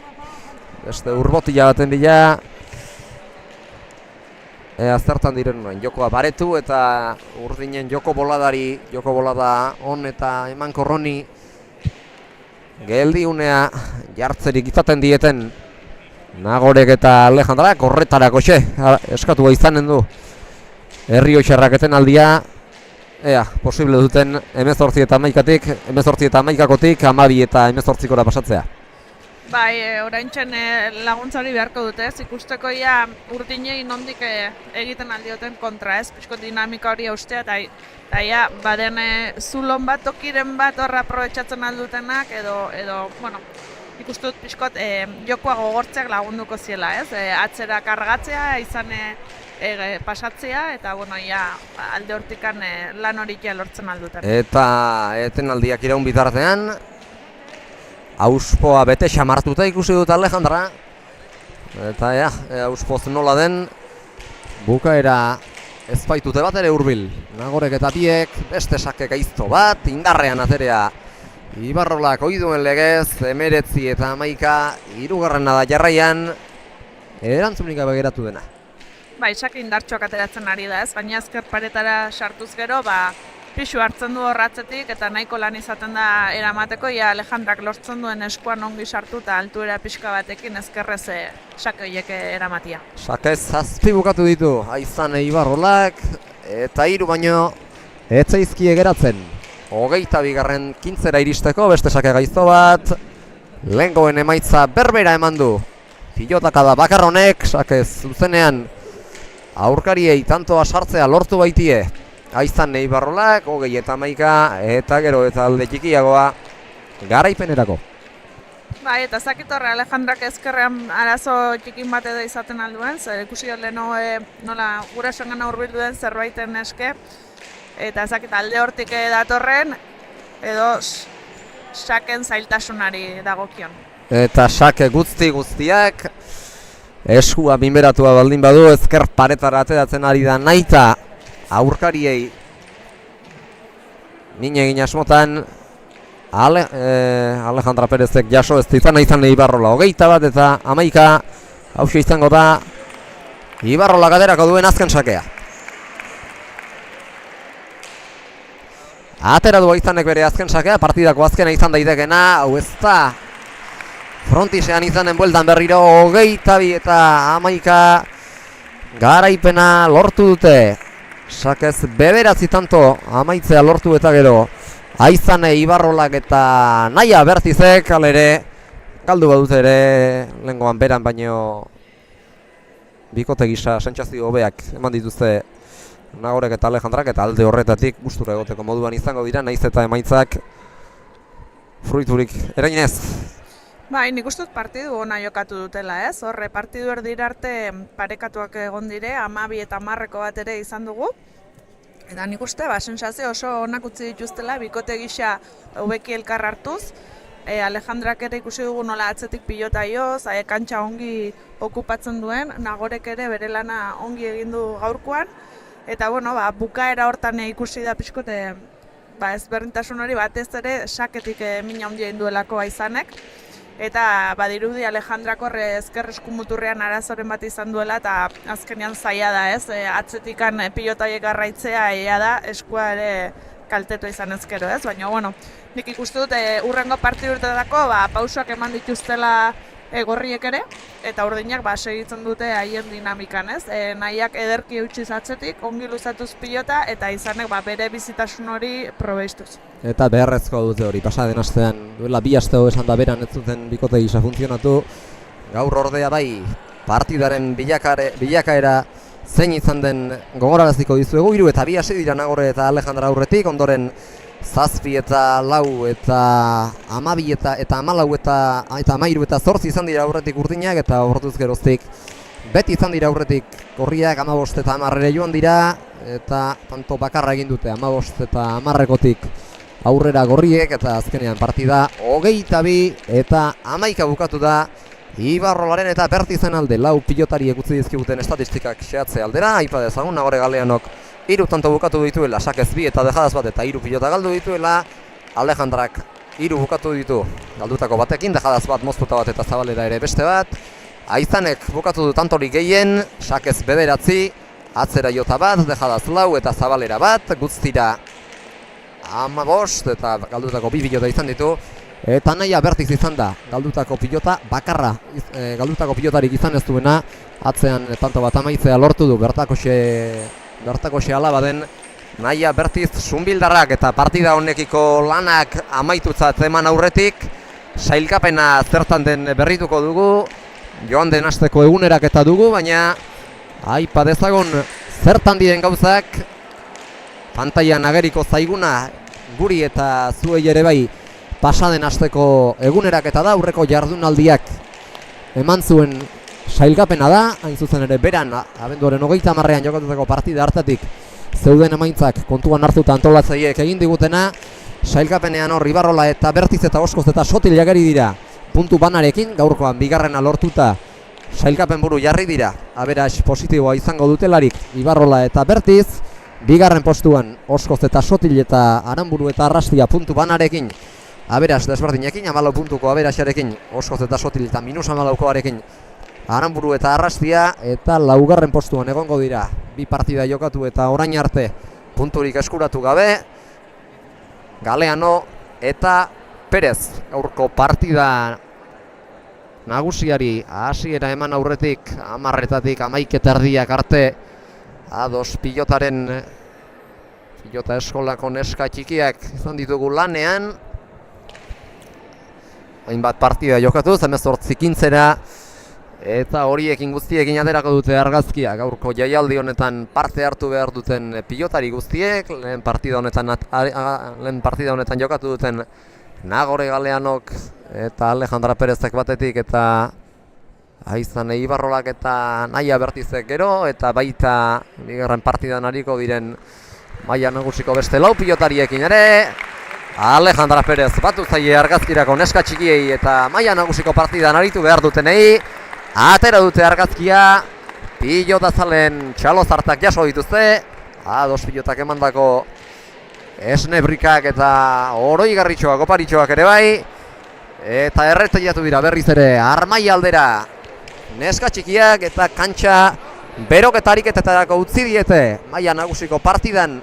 beste urbotila baten bila. Zertan diren nuen, jokoa baretu eta urdinen joko bolada on eta eman korroni geldiunea jartzerik izaten dieten Nagorek eta Alejandra korretarako eskatu izanen du Herrioixarrak aldia. Ea, posible duten 18 eta 11-tik, 18 eta 11-kotik 12 eta 18-kora pasatzea. Bai, oraintzen laguntzari beharko dute ez, ikusteko ia urdinei nondik egiten aldioten kontra ez, pixko dinamika hori austea, eta ia baden zulon bat, tokiren bat horra aprobetxatzen aldutenak, edo ikustu dut pixkot jokoa gogortzeak lagunduko ziela ez, atzera kargatzea, izan pasatzea, eta ia alde hortikan lan hori lortzen alduten. Eta etenaldiak iraun bitartean, auspoa bete xamartuta ikusi dut Alejandra. Eta auspoz nola den, bukaera ez baitute bat ere hurbil. Nagorek eta biek, beste sake gaizto bat, indarrean aterea. Ibarrolak oiduen legez, 19 eta 11, 3. da jarraian, erantzunik gabe geratu dena. Bai, Xake indartxoak ateratzen ari da ez, baina ezker paretara sartuz gero, pixu hartzen du horratzetik eta nahiko lan izaten da eramateko, Alejandrak lortzen duen eskuan ongi sartu eta altuera pixka batekin ezkerrez Xake horiek eramatia. Xake 7 bukatu ditu, Aizan Ibarrolak, eta 3 baino etzaizkie geratzen. 22. kintzera iristeko, beste Xake gaizto bat, lehengoen emaitza berbera eman du. Pilotaka da bakar honek, Xake zuzenean aurkariei tantoa sartzea lortu baitie. Aizan Ibarrolak, 31 eta gero eta alde txikiagoa garaipenerako. Bai, eta zakitorre Alejandrak ezkerrean arazo txikin bat edo izaten alduen, zer ikusi leheno nola gure esengana hurbildu den zerbaiten eske, eta zakit alde hortik datorren, edo Xaken zailtasunari dagokion. Eta Xake guztiak eskua minberatua baldin badu, ezker paretara ateratzen ari da naita aurkariei mine egin asmotan. Alejandra Perezek jaso ez izan Ibarrola 21 eta 11 hauxe izango da Ibarrola gaderako duen azken sakea. Atera du Aizanek bere azken sakea, partidako azkena izan daitekena, hau ez da frontisean izanen bueltan berriro 22 eta 11 garaipena lortu dute. Sakez bederatzi tanto amaitzea lortu eta gero Aizane Ibarrolak eta Naia Bertizek alere galdu badut ere lehengoan beran, baino bikote gisa sentsazio hobeak eman dituzte Nagorek eta Alejandrak, eta alde horretatik gustura egoteko moduan izango dira, naiz eta emaitzak fruiturik eraginez. Bai, nik uste dut partidu ona jokatu dutela, ez? Horre, partidu erdira arte parekatuak egon dire, 12 eta 10 bat ere izan dugu. Eta nik uste, sensazio oso onak utzi dituztela, bikote gisa hobeki elkar hartuz. Alejandrak ere ikusi dugu nola atzetik pilota joz, kantxa ongi okupatzen duen, Nagorek ere bere lana ongi egin du gaurkoan. Eta bueno, bukaera hortan ikusi da pixkote ezberdintasun hori batez ere Xaketik mina handia induelako Aizanek. Eta badirudi Alejandrak horre ezker eskumuturrean arazoren bat izan duela eta azkenean zaila da, ez? Atzetikan pilotaiek garraitzea ea da eskua ere kaltetu izan ezkero, ez? Baina, bueno, nik ikustu dut urrengo partidurtetako pausoak eman dituztela gorriek ere, eta urdinak segitzen dute haien dinamikan, ez? Nahiak ederki eutxiz atzetik, ongi luzatuz pilota, eta Aizanek bere bizitasun hori probeiztuz. Eta beharrezkoa dute hori, pasaden astean, duela 2 aste esan da beran ez zuten bikote gisa funtzionatu. Gaur ordea bai, partidaren bilakaera zein izan den gogoraraziko dizuegu. 3 eta 2 hasi dira Nagore eta Alejandra aurretik, ondoren 7 eta 4 eta 12 eta 14 eta 13 eta 8 izan dira aurretik urdinak, eta orduz geroztik beti izan dira aurretik gorriak 15 eta 10 joan dira, eta tanto bakarra egin dute 15 eta 10 aurrera gorriek, eta azkenean partida 22 eta 11 bukatu da Ibarrolaren eta Bertizen alde. 4 pilotariek utzi dizkiguten estatistikak xehatze aldera, aipa dezagun Nagore Galeanok 3 tanto bukatu dituela, Xakez 2 eta dejadaz bat eta 3 pilota galdu dituela, Alejandrak 3 bukatu ditu galdutako batekin, dejadaz bat, moztuta bat eta zabalera ere beste bat. Aizanek bukatu du tantorik gehien, Xakez 9, atzera jota bat, dejadaz 4 eta zabalera bat, guztira 15 eta galdutako 2 pilota izan ditu. Eta Naia Bertiz izan da galdutako pilota bakarra, galdutako pilotarik izan ez duena, atzean tanto bat amaitzea lortu du bertakoxe alaba den Naia Bertiz Zunbildarrak, eta partida honekiko lanak amaitutzat eman aurretik sailkapena zertan den berrituko dugu, joan den asteko eguneraketa dugu, baina aipa dezagon zertan diren gauzak pantailan ageriko zaiguna guri eta zuei ere bai. Pasaden asteko eguneraketa da, aurreko jardunaldiak eman zuen sailkapena da, hain zuzen ere beran abenduaren 30ean jokatutako partida hartatik zeuden emaitzak kontuan hartuta antolatzaileek egin digutena. Sailkapenean hor Ibarrola eta Bertiz eta Oskoz eta Sotil jageri dira puntu banarekin, gaurkoan bigarrena lortuta sailkapen buru jarri dira, aberats positiboa izango dutelarik Ibarrola eta Bertiz. Bigarren postuan Oskoz eta Sotil eta Aranburu eta Arrastia puntu banarekin, aberas desberdinekin, 14 puntuko aberasarekin Oskoz eta Sotil eta -14koarekin Aranburu eta Arrastia, eta laugarren postuan egongo dira. Bi partida jokatu eta orain arte punturik eskuratu gabe. Galeano eta Perez gaurko partida nagusiari hasiera eman aurretik 10-etatik 11 arte ados pilota eskolako neska txikiak izan ditugu lanean. Hainbat partida jokatu, 18-kintzera. Eta horiekin guztiekin aterako dute argazkia gaurko jaialdi honetan parte hartu behar duten pilotari guztiek. Lehen partida honetan jokatu duten Nagore Galeanok eta Alejandra Perezek batetik, eta Aizan Eibarrolak eta Naia Bertizek gero, eta baita bigarren partidan ariko diren maila nagusiko beste lau pilotariekin ere. Alejandra Perez batu zaie argazkirako neska txikiei eta maila nagusiko partidan aritu behar dutenei. Atera dute argazkia, pilotazalen txalozartak jaso dituzte. Ados pilotak emandako esnebrikak eta oroigarritxoak, oparitxoak ere bai. Eta erreteiatu dira berriz ere Armaia aldera neska txikiak, eta kantxa beroketa ariketetarako utzi diete maila nagusiko partidan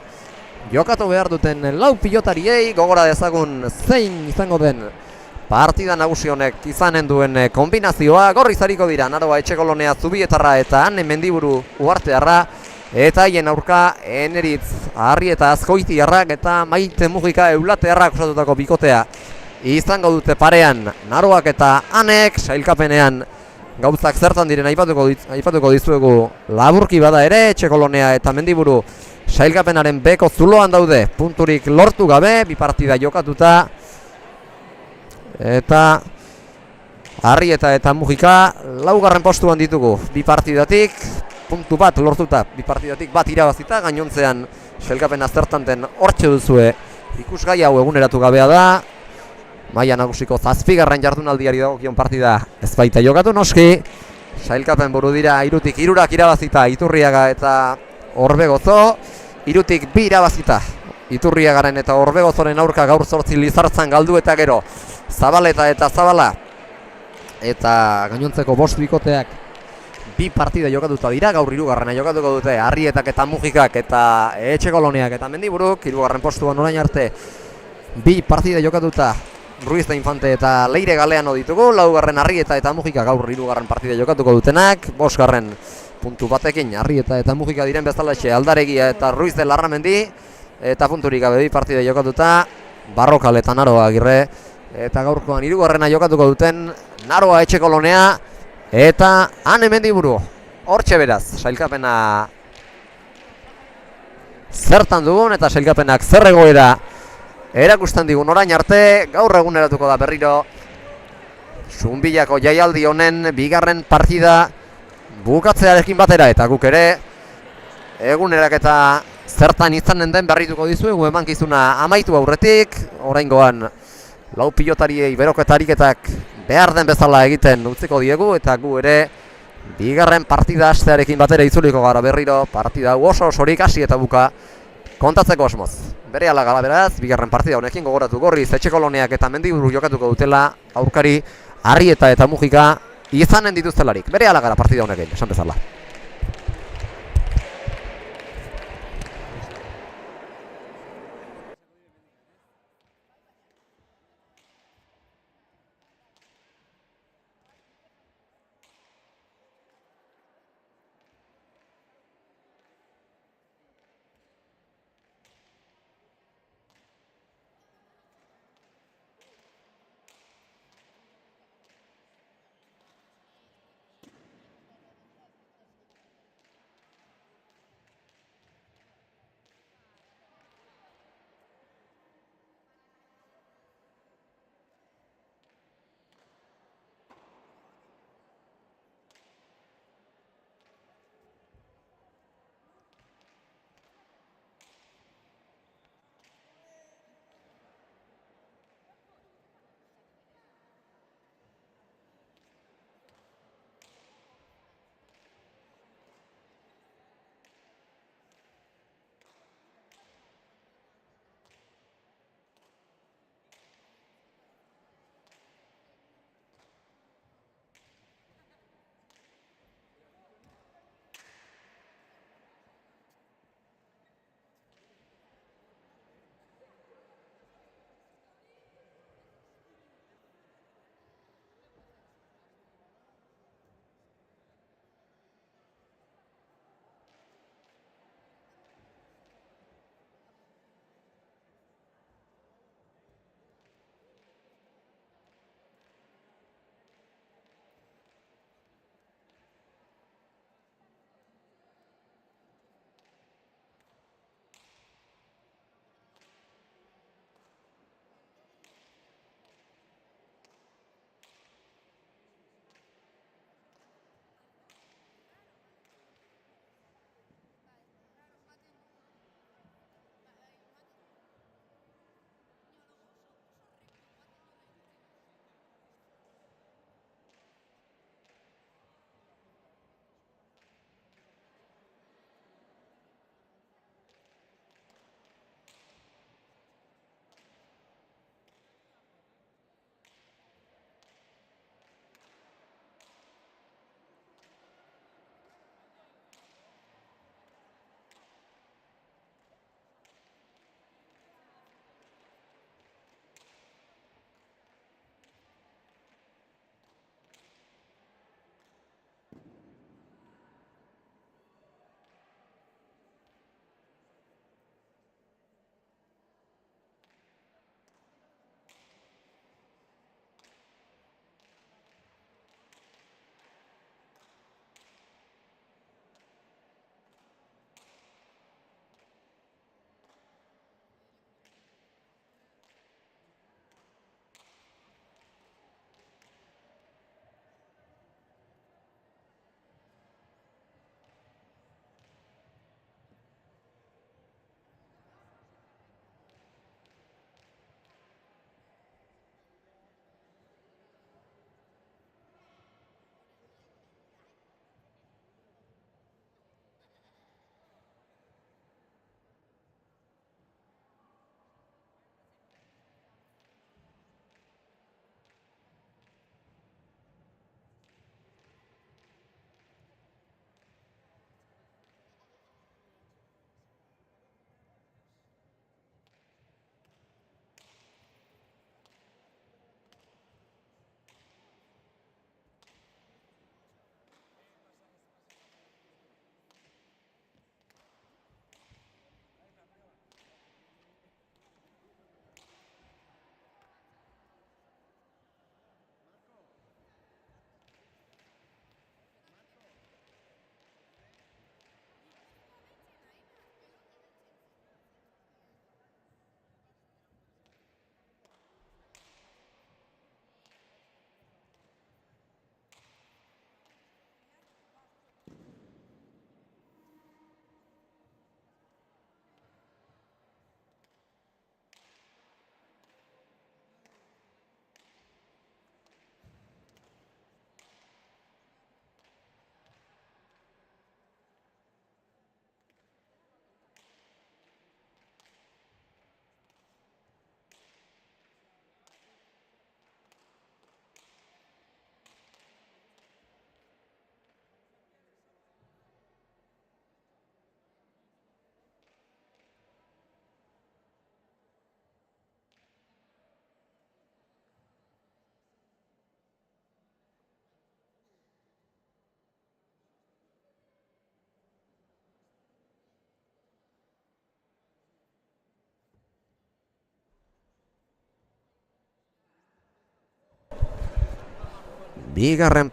jokatu behar duten lau pilotariei. Gogora dezagun zein izango den partida nagusi honek izanen duen kombinazioa. Gorriz ariko dira Naroa Etxekolonea Zubietarra eta Ane Mendiburu Uartearra, eta haien aurka Eneritz Arrieta Azkoitiarrak eta Maite Mujika Eulatearrak osatutako bikotea izango dute parean. Naroak eta Anek sailkapenean gauzak zertan diren aipatuko dizuegu laburki bada ere. Etxekolonea eta Mendiburu sailkapenaren beko zuloan daude, punturik lortu gabe, bi partida jokatuta. Eta Arrieta eta Mujika laugarren postuan ditugu, bi partidatik puntu bat lortuta, bi partidatik bat irabazita. Gainontzean sailkapena zertan den hortxe duzue ikusgai. Hau eguneratu gabea da, maila nagusiko 7. jardunaldiari dagokion partida ez baita jokatu noski. Sailkapen buru dira 3-2 irabazita Iturriaga eta Orbegozo, 3-2 irabazita Iturriagaren eta Orbegozoren aurka gaur 8 Lizartzan galdu eta gero Zabaleta eta Zabala eta gainontzeko 5 bikoteak bi partida jokatuta dira. Gaur 3. jokatuko dute Arrietak eta Mujikak eta Etxekoloneak eta Mendiburuk. 3. postuan orain arte bi partida jokatuta Ruiz de Infante eta Leire Galeano ditugu. 4. Arrieta eta Mujika gaur 3. partida jokatuko dutenak. 5. puntu batekin Arrieta eta Mujika diren bezalaxe Aldaregia eta Ruiz de Larramendi, eta punturik gabe bi partida jokatuta Barrokal eta Naroa Agirre. Eta gaurkoan 3. jokatuko duten Naroa Etxekolonea eta Ane Mendiburu. Hortxe beraz, sailkapena zertan dugun eta sailkapenak zer egoera erakusten digun orain arte. Gaur eguneratuko da berriro Zunbillako jaialdi honen bigarren partida bukatzearekin batera, eta guk ere eguneraketa zertan izanen den berrituko dizuegu emankizuna amaitu aurretik. Oraingoan lau pilotariei beroketa ariketak behar den bezala egiten utziko diegu, eta gu ere bigarren partida hastearekin batera itzuliko gara berriro. Partida oso osorik hasi eta buka kontatzeko asmoz. Berehala gala beraz, bigarren partida honekin gogoratu Gorriz Etxekoloneak eta Mendiburu jokatuko dutela aurkari Arrieta eta Mujika izanen dituztelarik. Berehala gara partida honekin, esan bezala. Bigarren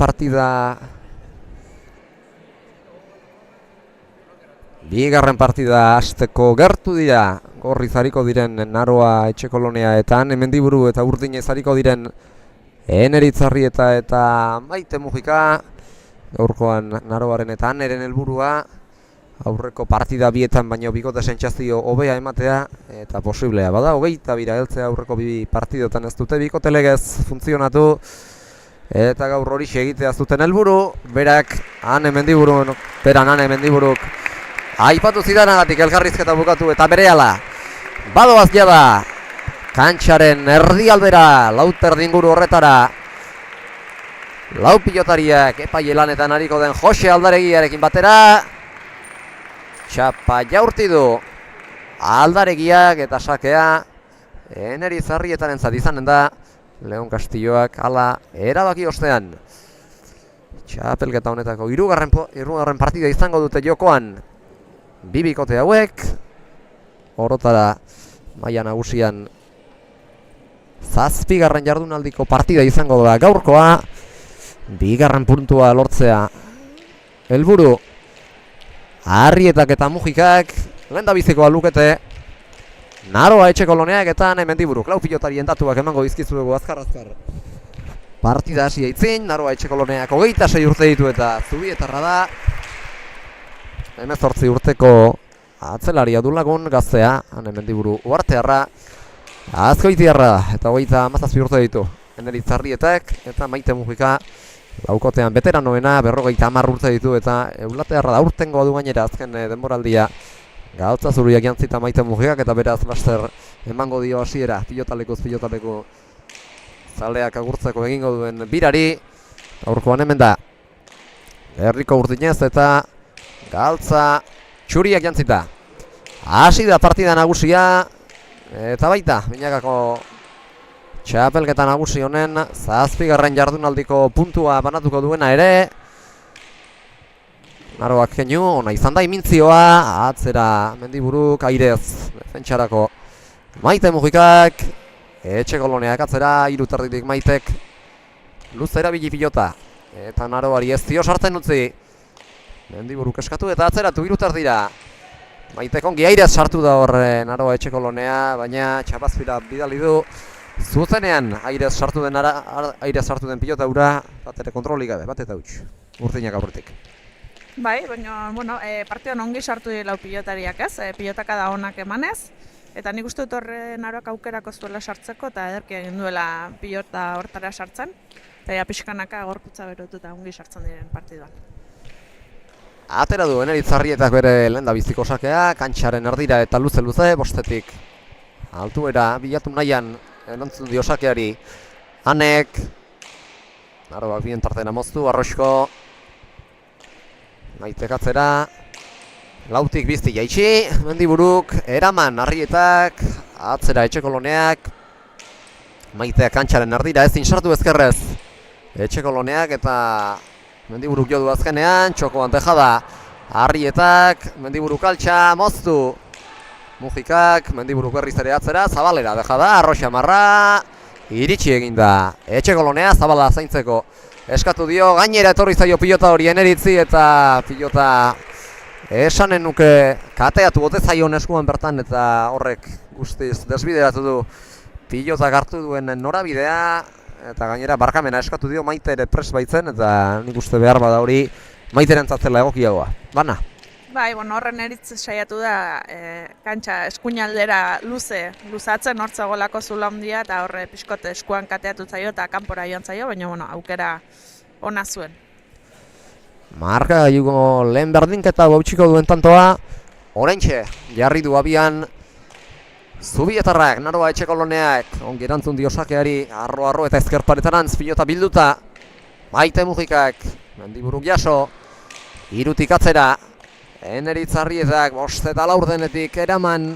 partida hasteko gertu dira. Gorri zariko diren Naroa Etxekolonea eta Ane Mendiburu eta Urdine zariko diren Eneritzarrieta eta Maite Mujika. Gaurkoan Naroaren eta Aneren helburua aurreko partida bietan baino bikote sentsazio hobea ematea eta posiblea bada 22 heltzea aurreko bi partidotan ez dute bikote legez funtzionatu. Eta gaur hori egitea zuten helburu, berak Ane Mendiburuk aipatu zidanagatik elkarrizketa bukatu eta berehala badoaz jada kantxaren erdialdera, lauter dinguru horretara. Lau pilotariak epaile lanetan ariko den Jose Aldaregiarekin batera. Txapa jaurti du Aldaregiak eta sakea Eneritzarrietarentzat izanen da. Leon Castilloak hala erabaki ostean. Txapelketa honetako hirugarren partida izango dute jokoan. Bi bikote hauek orotara maila nagusian 7. jardunaldiko partida izango da gaurkoa. 2. puntua lortzea helburu. Arrietak eta Mujikak lehendabizikoa lukete. Naroa Etxekoloneak eta Ane Mendiburuk lau pilotarien datuak emango dizkizuegu azkar-azkar. Partida hasi aitzin, Naroa Etxekoloneak 26 urte ditu eta Zubietarra da. 18 urteko atzelaria du lagun gaztea, Ane Mendiburu uartearra. Azkoitiarra eta 37 urte ditu. Eneritzarrietak eta Maite Mujika laukotean veteranoena 50 urte ditu eta eulatearra da urtengoa du gainera azken denboraldia. Gautza zuriak jantzita Maite Mujikak eta beraz laster emango dio hasiera pilotalekuz pilotaleku zaleak agurtzeko egingo duen birari. Gaurkoan hemen da Herriko Urdinez eta Galtza txuriak jantzita. Hasi da partida nagusia eta baita binakako txapelketa nagusi honen 7. jardunaldiko puntua banatuko duena ere. Naroak keinu, ona izan da imintzioa, atzera Mendiburuk airez defentsarako Maite Mujikak, Etxekoloneak atzera, irutarditik Maitek luzera bili pilota eta Naroari ez dio sartzen utzi. Mendiburuk eskatu eta atzeratu irutardira. Maitek ongi airez sartu da horre Naroa Etxekolonea, baina txapazpira bidali du. Zuzenean airez sartu den pilota ura, bat ere kontrolik gabe, bat eta huts, Urdinak aurretik. Bai, baina, bueno, partidan ongi sartu lau pilotariak ez, pilotaka da onak emanez. Eta nik uste dut horre Naroak aukerako zuela sartzeko eta ederki egin duela pilota hortara sartzen. Eta ja pixkanaka gorputza berotu eta ongi sartzen diren partiduan. Atera du Eneritzarrietak bere lehendabiziko sakea, kantxaren erdira eta luze-luze, bostetik altuera bilatu nahian erantzun dio sakeari Anek. Naroak bien tartena moztu, Arroxko Maitek atzera, lautik bizti jaitsi, Mendiburuk eraman Arrietak, atzera Etxekoloneak, Maiteak kantxaren erdira ezin sartu ezkerrez Etxekoloneak eta Mendiburuk jodu azkenean, txokoan tejada Arrietak, Mendiburuk altxa, moztu Mujikak, Mendiburuk berriz ere atzera, Zabalera dejada, Arroxa marra, iritsi eginda Etxekolonea Zabala zaintzeko. Eskatu dio, gainera etorri zaio pilota hori Eneritzi eta pilota esanen nuke kateatu bote zaion eskuan bertan eta horrek guztiz desbideratu du pilotak hartu duen norabidea eta gainera barkamena eskatu dio Maite ere pres baitzen eta nik uste behar bada hori Maiteren zatzela egokiagoa. Bana? Bai, bueno, horren Eritz saiatu da kantxa eskuinaldera luzatzen hortzagolako zula handia eta horre pixkote eskuan kateatu zaio eta kanpora joan zaio, baina bueno, aukera ona zuen. Marka gaiuko lehen berdinketa bautxiko duen tantoa, oraintxe jarri du abian Zubietarrak, Naroa Etxekoloneak, ongi erantzun dio sakeari, arro eta ezkerparetarantz pilota bilduta, Maite Mujikak, Mendiburuk jaso, irutik atzera, Eneritzarrietak, bost eta laurdenetik eraman,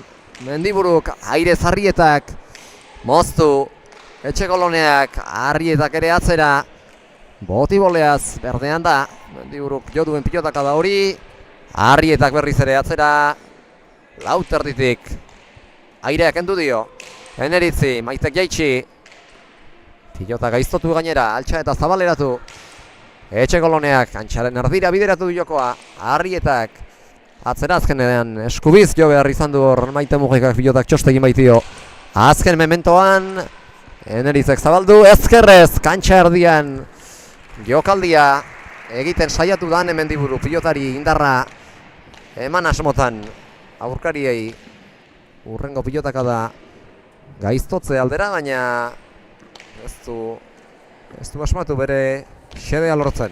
Mendiburuk, Airezarrietak, moztu, Etxekoloneak, Arrietak ere atzera, botiboleaz, berdean da, Mendiburuk jo duen pilotaka da hori, Arrietak berriz ere atzera, lauterditik, aireak endu dio, Eneritzi, Maitek jaitsi, pilota gaiztotu gainera, altxa eta zabaleratu, Etxekoloneak kantxaren erdira bideratu du jokoa. Arrietak atzera azkenean eskubiz jo behar izan du hor Maite Mujikak pilotak txostegin baitio. Azken mementoan Eneritzek zabaldu ezkerrez kantxa erdian jokaldia egiten saiatu da Mendiburu pilotari indarra eman asmotan aurkariei urrengo pilotaka da gaiztotze aldera, baina ez du asmatu bere xedea lortzen.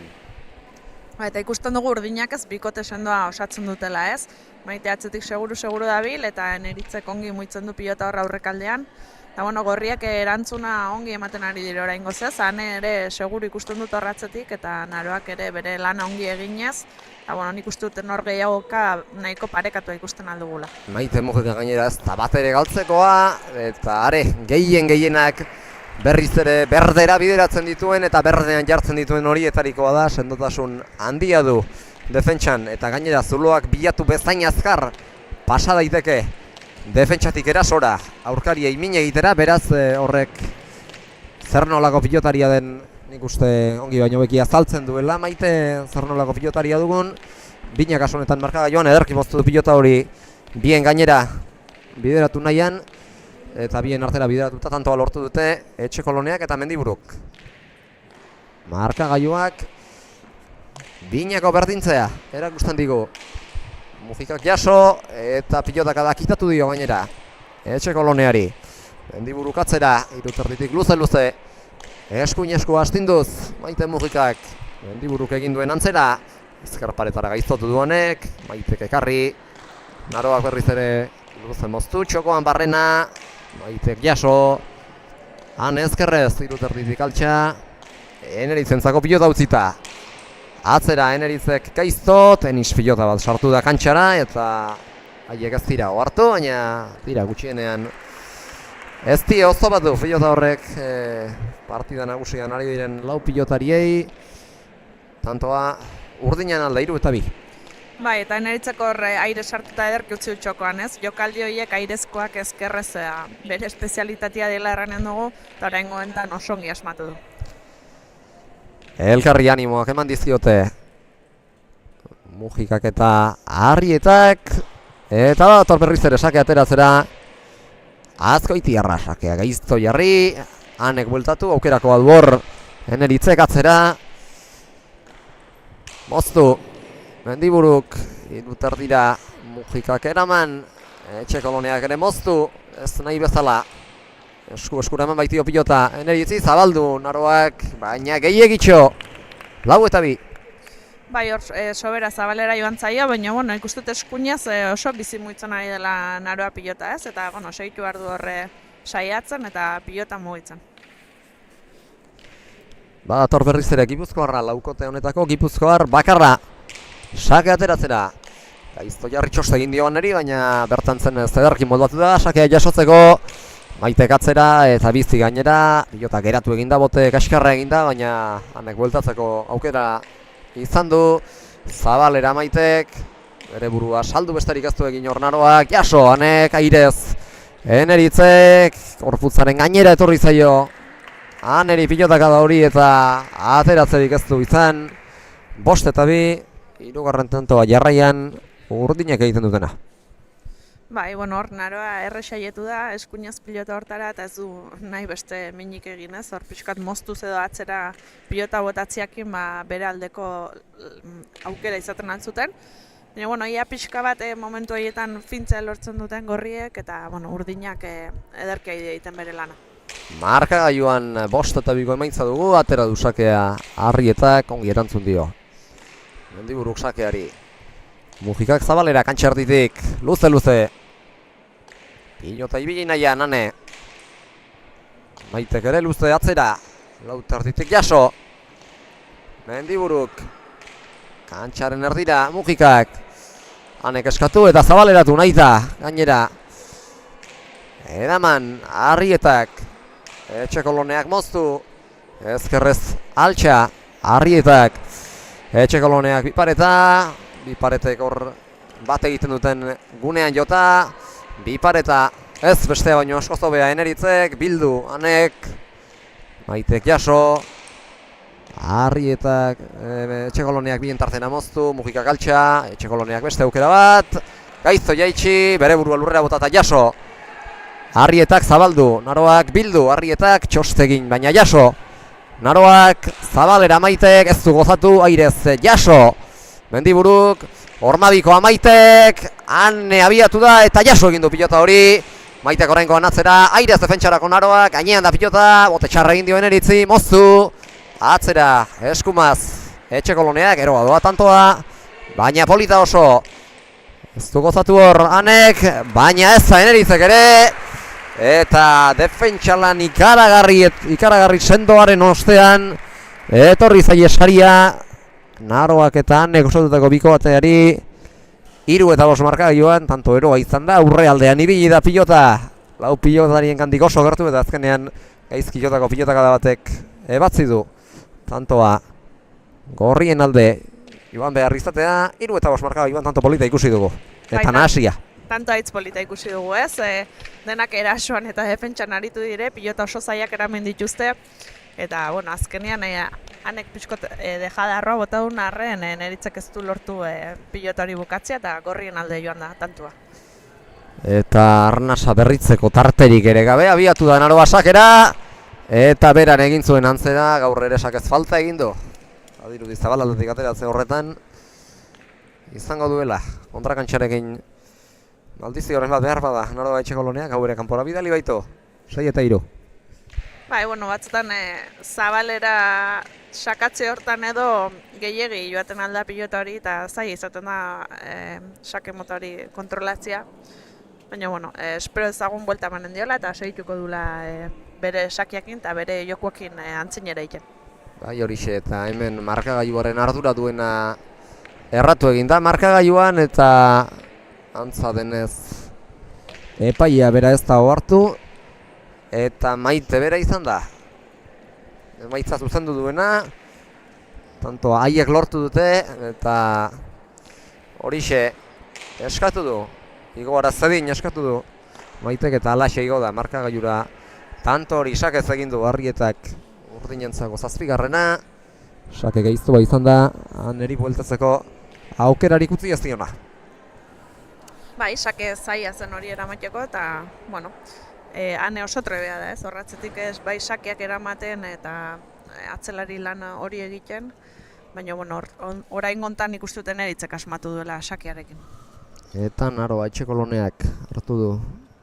Eta ikusten dugu Urdinak ez bikote sendoa osatzen dutela, ez? Maite atzetik seguru dabil eta Eneritzek ongi muitzen du pilota horra aurrekaldean. Eta bueno, Gorriak erantzuna ongi ematen ari dira oraingoz ez, Ane ere seguru ikusten dut horratzetik eta Naroak ere bere lana ongi eginez. Eta bueno, nik uste duten hor gehiagoka nahiko parekatua ikusten aldugula. Maite Mujika gainera ez da bat ere galtzekoa, eta are, gehienak berriz ere berdera bideratzen dituen eta berdean jartzen dituen horietarikoa da, sendotasun handia du defentsan, eta gainera zuloak bilatu bezain azkar pasa daiteke defentsatik erasora aurkariei min egitera, beraz horrek zer nolako pilotaria den nik uste ongi baino beki azaltzen duela Maite zer nolako pilotaria dugun. Bina kasu honetan markagailuan ederki moztu du pilota hori bien gainera bideratu nahian, eta bien artera bideratuta tantoa lortu dute Etxekoloneak eta Mendiburuk. Markagailuak Binako berdintzea erakusten digu. Mujikak jaso eta pilotak adakitatu dio gainera Etxekoloneari. Mendiburuk atzera, iruterditik luze eskuin esku astinduz Maite Mujikak Mendiburuk egin duen antzera, ezker paretara gaiztotu du honek, Maitek ekarri, Naroak berriz ere luze moztu, txokoan barrena, Maitek jaso, han ezkerrez iruterditik altxa, Enerizentzako pilota utzita. Atzera Eneritzek gaizto, tenis pilota bat sartu da kantxara eta haiek ez dira ohartu, baina dira gutxienean ez die oso bat du pilota horrek partida nagusian ari diren lau pilotariei, tantoa Urdinan alde 3 eta 2. Bai, eta Eneritzeko aire sartuta ederki utzi du txokoan, ez? Jokaldi horiek airezkoak ezkerrez bere espezialitatea dela erranen dugu, eta oraingo honetan oso ongi asmatu du. Elkarri animoak eman dizkiote Mujikak eta Arrietak, eta dator berriz ere sake ateratzera Azkoitiarra sakea gaizto jarri, Anek bueltatu, aukerako bat bor Eneritzek atzera moztu Mendiburuk iruterdira Mujikak eraman, Etxekoloneak ere moztu, ez nahi bezala eskura eman baitio pilota Eneritzi zabaldu Naroak, baina gehiagitxo 4 eta 2. Bai, hor sobera zabalera joan zaio, baina bueno, ikustut eskuinaz oso bizi mugitzen ari dela Naroa pilota, ez? Eta bueno, segitu behar du horre saiatzen eta pilota mugitzen. Badator berriz ere Gipuzkoarra laukote honetako Gipuzkoar bakarra sake ateratzera. Gaizto jarri txoste egin dio neri, baina bertan zen ez ederkin moldatu da, sakea jasotzeko Maitek atzera eta bizi gainera, pilota geratu eginda, bote kaskarra eginda, baina Anek bueltatzeko aukera izan du. Zabalera Maitek, bere burua saldu besterik ez du egin hor Naroak, jaso Anek airez. Eneritzek, gorputzaren gainera etorri zaio. Aneri pilotaka da hori eta ateratzerik ez du izan. 5 eta 2, 3. tantoa jarraian Urdinak egiten dutena. Bai, bueno, hor Naroa erresaietu da, eskuinaz pilota hortara eta ez du nahi beste minik egin, ez? Hor pixkat moztuz edo atzera pilota botatziakin bere aldeko aukera izaten altzuten. Baina, bueno, ia pixka bat momentu horietan fintzea lortzen duten Gorriek eta, bueno, Urdinak ederki egiten bere lana. Markagailuan 5 eta 2 emaitza dugu, atera du sakea Arrietak ongi erantzun dio Mendiburuk sakeari. Mujikak zabalera kantxerditik, luze. Pilota ibili nahian, Ane. Maitek ere luze atzera, lauterditik jaso. Mendiburuk, kantxaren erdira, Mujikak. Anek eskatu eta zabaleratu nahi da, gainera. Eraman, Arrietak. Etxekoloneak moztu. Ezkerrez altxa, Arrietak. Etxekoloneak biparetek hor bat egiten duten gunean jota, bipareta ez bestea baino askoz hobea Eneritzek, bildu Anek, Maitek jaso, Arrietak Etxekoloniak bien tartena moztu, Mujikak altxa, Etxekoloniak beste aukera bat, Gaizto jaitsi, bere burua lurrera botata jaso. Arrietak zabaldu, Naroak bildu, Arrietak txostegin, baina jaso. Naroak zabalera Maitek, ez du gozatu, airez jaso. Mendiburuk, Ormabiko Amaitek, Ane abiatu da eta jaso egin du pilota hori. Maitek oraingoan atzera, airez defentsarako Naroak, gainean da pilota, bote txarra egin dioen eritzi, moztu. Atzera, eskumaz, Etxekoloneak, eroa doa tantoa, baina polita oso. Ez du gozatu hor, Anek, baina ez da eneritzek ere. Eta defentsalan ikaragarri sendoaren ostean, etorri zaie saria, Naroak eta Anek osatutako biko bateari, 3 eta 5 markagailuan, tanto eroa izan da, aurrealdean ibili da pilota. Lau pilotarien kandik oso gertu eta azkenean gaizkilotako pilotakada batek ebatzi du. Tantoa gorrien alde joan behar izatea, 3 eta 5 markagailuan tanto polita ikusi dugu. Eta nahasia. Tanto haitz polita ikusi dugu, ez? Denak erasoan eta defentsan aritu dire, pilota oso zaiak eramen dituzte. Eta, bueno, azkenean Anek pixkot dejadarroa bota duen arren, neritzek ez du lortu pilotari bukatzea eta gorrien alde joan da, tantua. Eta arnasa berritzeko tarterik ere gabe, abiatu da Naroa sakera. Eta beran egin zuen antzera, gaur ere sakez falta egin du. Adirudi Zabalaldetik ateratze horretan izango duela, kontrakantxarekin maldizi horren bat behar bada Naroa Etxekoloneak, hau ere kanpora bidali baitu, 6 eta 3. Bai, bueno, batzutan Zabalera sakatze hortan edo gehiegi joaten alda pilota hori eta zaila izaten da sake mota hori kontrolatzea. Baina, bueno, espero ezagun buelta emanen diola eta segituko dula bere sakiakin eta bere jokuakin antzinera egiten. Bai, horixe, eta hemen markagailuaren ardura duena erratu egin da markagailuan eta antza denez epaia bera ez da ohartu eta Maite bera izan da. Emaitza zuzendu duena, tanto haiek lortu dute eta horixe eskatu du. Igo Arazedin eskatu du Maitek eta alaxe igo da markagailura. Tanto hori sakez egin du Arrietak urdinentzako 7garrena. Sake geiztua izan da, neri bueltatzeko aukerarik utzi ez diona. Bai, sake zaila zen hori eramateko eta, bueno, Ane oso trebea da ez, horratzetik ez bai sakeak eramaten eta atzelari lan hori egiten. Baina, bueno, orain gontan ikustuten eritzek asmatu duela sakearekin. Eta Naroa Etxekoloneak hartu du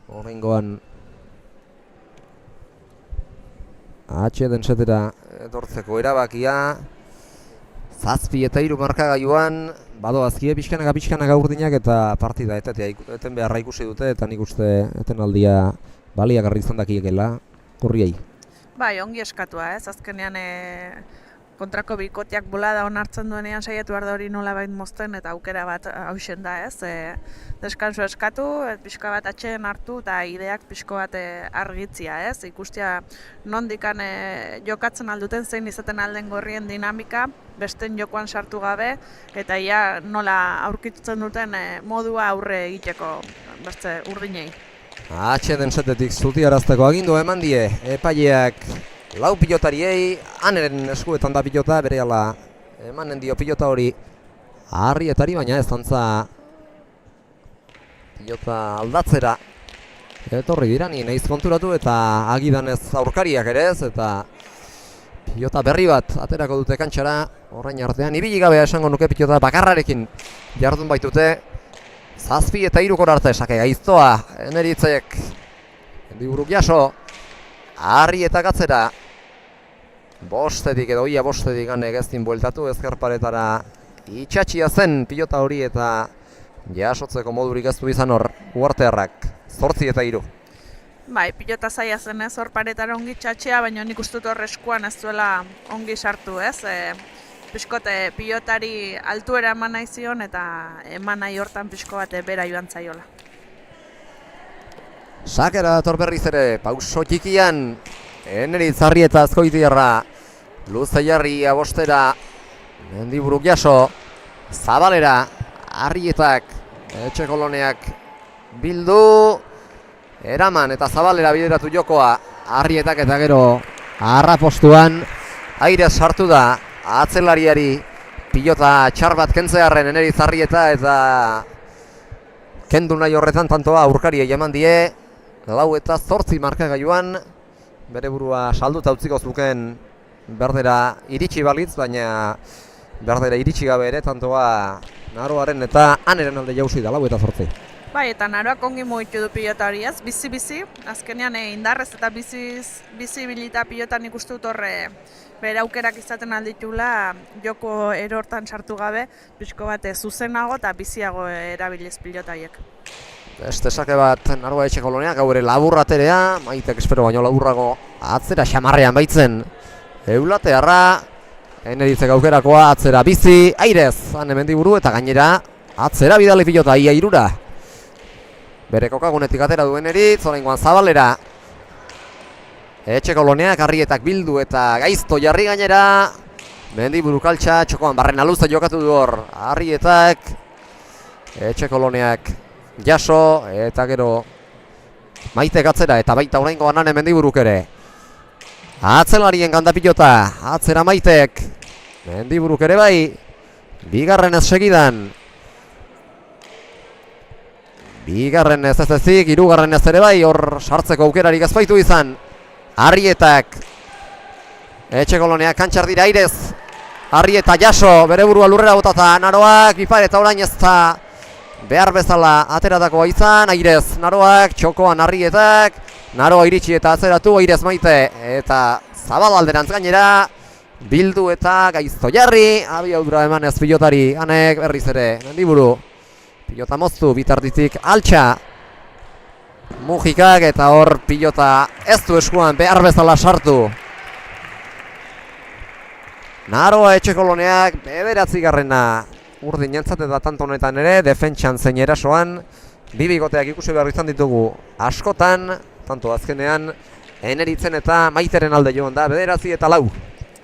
oraingoan densetera etortzeko erabakia. 7 eta 3 markagailuan badoazkie pixkanaka urdinak eta partida eten beharra ikusi dute eta nik uste etenaldia baliagarri izan dakiekela gorriei. Bai, ongi eskatua ez, azkenean kontrako bikoteak bolada onartzen duenean saiatu behar da hori nolabait mozten eta aukera bat hausen da ez. Deskanso eskatu, pixka bat atxeen hartu eta ideak pixko bat argitzia ez. Ikustia nondikan jokatzen alduten zein izaten alden gorrien dinamika, besten jokoan sartu gabe eta ia nola aurkitzen duten modua aurre egiteko beste urdinei. Densetetik zutiarazteko agindu eman die, epaileak 4 pilotariei, Aneren eskuetan da pilota, berehala emanen dio pilota hori Arrietari, baina ez dantza pilota aldatzera etorri dira, ni naiz konturatu eta agidanez aurkariak ere ez, eta pilota berri bat aterako dute kantxara, orain artean ibili gabea esango nuke pilota bakarrarekin jardun baitute. 7 eta 3 arte sake gaiztoa, eneritzek Mendiburuk jaso, Arrietak atzera, bostetik edo ia bostetik Anek ezin bueltatu ezkerparetara itxatxia zen pilota hori eta jasotzeko modurik ez du izan hor uartearrak, 8 eta 3. Bai, pilota zaila zen ez hor paretara ongi txatxea, baina nik uste dut hor eskuan ez duela ongi sartu ez. Piskote pilotari altuera eman nahi zion eta eman nahi hortan pixko bat bera joan zaiola. Sakera dator berriz ere, pauso txikian, Eneritz Arrieta Azkoitiarra, luze jarri abostera, Mendiburuk jaso, Zabalera, Arrietak, Etxekoloneak bildu, eraman eta Zabalera bideratu jokoa, Arrietak eta gero harrapostuan, aire sartu da atzelariari pilota txar bat kentzearren Eneri Zarrieta eta kendu nahi horretan tantoa aurkariei eman die 4-8 markagailuan bere burua salduta utziko zuken berdera iritsi balitz, baina berdera iritsi gabe ere tantoa Naroaren eta Aneren alde jauzi da 4-8. Bai, eta Naroak ongi mugitu du pilota hori ez, bizi-bizi, azkenean indarrez eta bizibilita pilotan ikustu dut horre bere aukerak izaten alditula joko erortan sartu gabe, pixko bat zuzenago eta biziago erabiliz pilota horiek. Beste sake bat Naroa Etxekoloneak, hau ere laburraterea, Maitek espero baino laburrago atzera xamarrean baitzen Eulatearra, Eneritzek aukerakoa atzera bizi, airez, han Mendiburu eta gainera atzera bidali pilota, ia irura. Bere kokagunetik atera duen Eritz, oraingoan Zabalera. Etxekoloneak Arrietak bildu eta gaizto jarri gainera. Mendiburu kaltsa, txokoan barrena luze jokatu du hor. Arrietak, Etxekoloneak jaso, eta gero Maitek atzera, eta baita oraingoan han Mendiburuk ere. Atzelarien ganda pilota, atzera Maitek. Mendiburuk ere bai, bigarren ez segidan. Bigarren ez ezik, hirugarren ez ere bai, hor sartzeko aukerarik ezbaitu izan. Arrietak. Etxekoloneak kantxar dira airez. Arrieta jaso, bere burua lurrera botata, Naroak, bipar eta orain ez da behar bezala ateratakoa izan, airez. Naroak, txokoan Arrietak. Naroa iritsi eta atzeratu, airez Maite. Eta Zabal alderantz gainera. Bildu eta gaizto jarri. Abiadura emanez pilotari, hanek berriz ere, Mendiburu. Pilota moztu, bitartitik altxa. Mujikak eta hor pilota ez du eskuan behar bezala sartu. Naroa Etxekoloneak bederatzi garrena urdin jantzat eta tanto honetan ere, defentsan zein erasoan. Bibigoteak ikusi behar izan ditugu askotan, tanto azkenean Eneritzen eta Maiteren alde joan da, bederatzi eta 4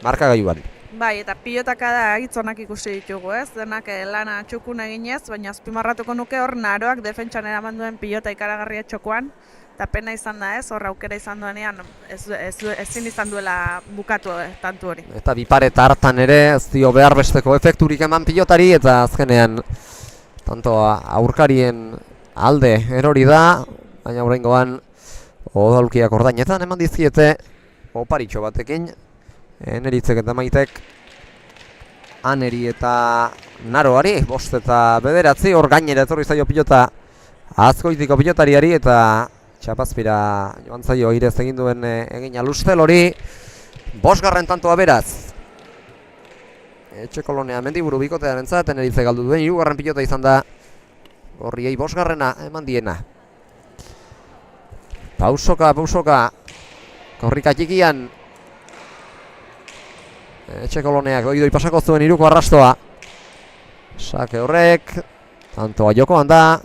markagailuan. Bai, eta pilotaka da hitzonak ikusi ditugu ez, denak lana txukun eginez, baina azpimarratuko nuke hor Naroak defentsan eraman duen pilota ikaragarria txokoan, eta pena izan da ez, hor aukera izan duenean ezin izan duela bukatu tantu hori. Eta bipareta hartan ere ez dio behar besteko efekturik eman pilotari, eta azkenean tanto aurkarien alde erori da, baina oraingoan odolkiak ordainetan eman dizkiete oparitxo batekin. Eneritzek eta Maitek Aneri eta Naroari, 5 eta 9, hor gainera etorri zaio pilota Azkoitiko pilotariari eta txapazpira joan zaio airez egin duen egin alustel hori. 5. tantoa beraz Etxekolonea Mendiburu bikotearentzat, Eneritzek galdu duen 3. pilota izan da Gorriei 5. eman diena. Pausoka, korrika txikian Etxekoloneak doidoi pasako zuen 3. arrastoa. Sake horrek tantoa jokoan da.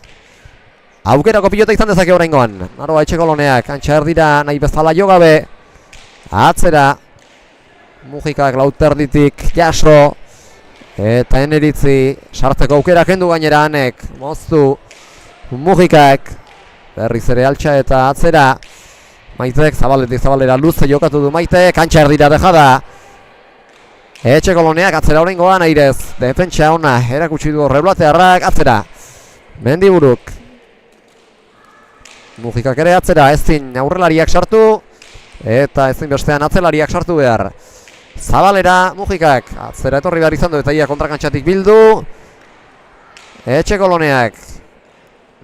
Aukerako pilota izan dezake oraingoan. Naroa Etxekoloneak antxa erdira nahi bezala jogabe. Atzera Mujikak lauterditik jaso. Eta Eneritzi sartzeko aukera kendu gainera hanek. Moztu Mujikak. Berriz ere altxa eta atzera. Maitek Zabaletik Zabalera luze jokatu du Maitek. Antxa erdira dejada. Etxekoloneak atzera oraingoan airez. Defentsa ona erakutsi du Eulatearrak atzera. Mendiburuk. Mujikak ere atzera, ezin aurrelariak sartu. Eta ezin bestean atzelariak sartu behar. Zabalera Mujikak atzera etorri behar izan du eta ia kontrakantxatik bildu. Etxekoloneak.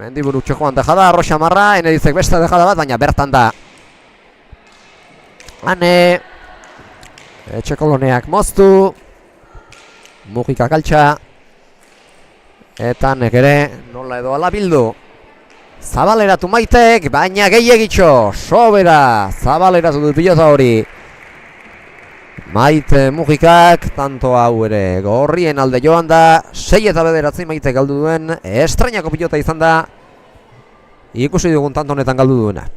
Mendiburuk txokoan dejada, arro xamarra, Eneritzek beste dejada bat, baina bertan da. Hane. Etxekoloneak moztu. Mujikak altxa. Eta nek ere nola edo ala bildu. Zabaleratu Maitek, baina gehiagitxo. Sobera, zabaleratu du pilota hori. Maite Mujikak, tanto hau ere Gorrien alde joan da. 6 eta 9 Maitek galdu duen. Estrainako pilota izan da. Ikusi dugun tanto honetan galdu duena.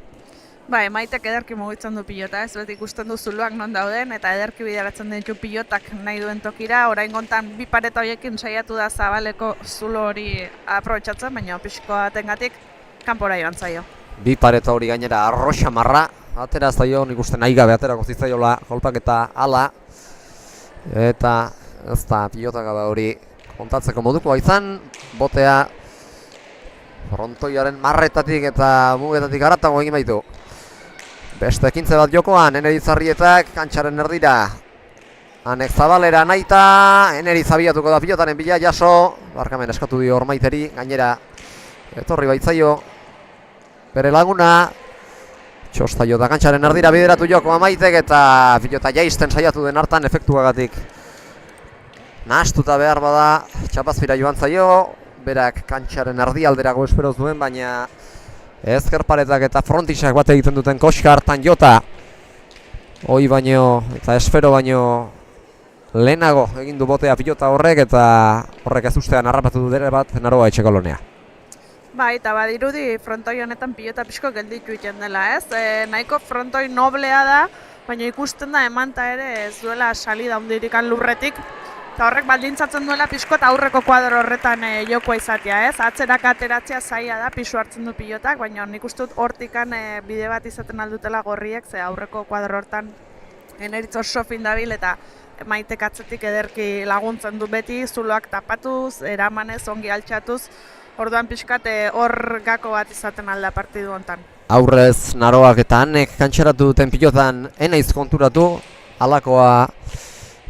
Bai, Maitek ederki mugitzen du pilota, ez beti ikusten du zuloak non dauden, eta ederki bideratzen ditu pilotak nahi duen tokira. Oraingontan bi pareta horiekin saiatu da Zabaleko zulo hori aprobetxatzen, baina pixko batengatik kanpora joan zaio. Bi pareta hori gainera arro xamarra, atera zaio, nik uste nahi gabe aterako zitzaiola kolpak eta ala. Eta ez da pilotaka da hori kontatzeko modukoa izan, botea frontoiaren marretatik eta mugetatik haratago egin baitu. Beste ekintze bat jokoan, Eneritz Arrietak kantxaren erdira. Hanek Zabalera naita, Eneritz abiatuko da pilotaren bila, Jaso. Barkamen eskatu dio Ormaiteri, gainera etorri baitzaio bere laguna. Txostaio da kantxaren erdira bideratu joko Amaitek eta pilota jaisten saiatu den hartan efektuagatik nahastuta behar bada Txapazpira joan zaio. Berak kantxaren erdialderago espero zuen, baina ezkerparetak eta frontisak bat egiten duten koska hartan jota hoi baino eta esfero baino lehenago egin du botea pilota horrek, eta horrek ez ustean harrapatu du dere bat Naroa Etxekolonea. Bai, eta badirudi frontoi honetan pilota pixko gelditu egiten dela, ez? Nahiko frontoi noblea da, baina ikusten da emanta ere ez duela salida hundirikan lurretik. Eta horrek baldintzatzen duela pixko eta aurreko kuadro horretan jokoa izatea, ez? Atzerak ateratzea zaila da, pisu hartzen du pilotak, baina nik uste dut hortikan bide bat izaten aldutela gorriek, ze aurreko kuadro hortan Eneritz oso fin dabil eta Maitek atzetik ederki laguntzen du beti, zuloak tapatuz, eramanez, ongi altxatuz, orduan pixkat hor gako bat izaten alda partidu hontan. Aurrez Naroak eta Hanek kantxeratu duten pilotan enaiz konturatu, alakoa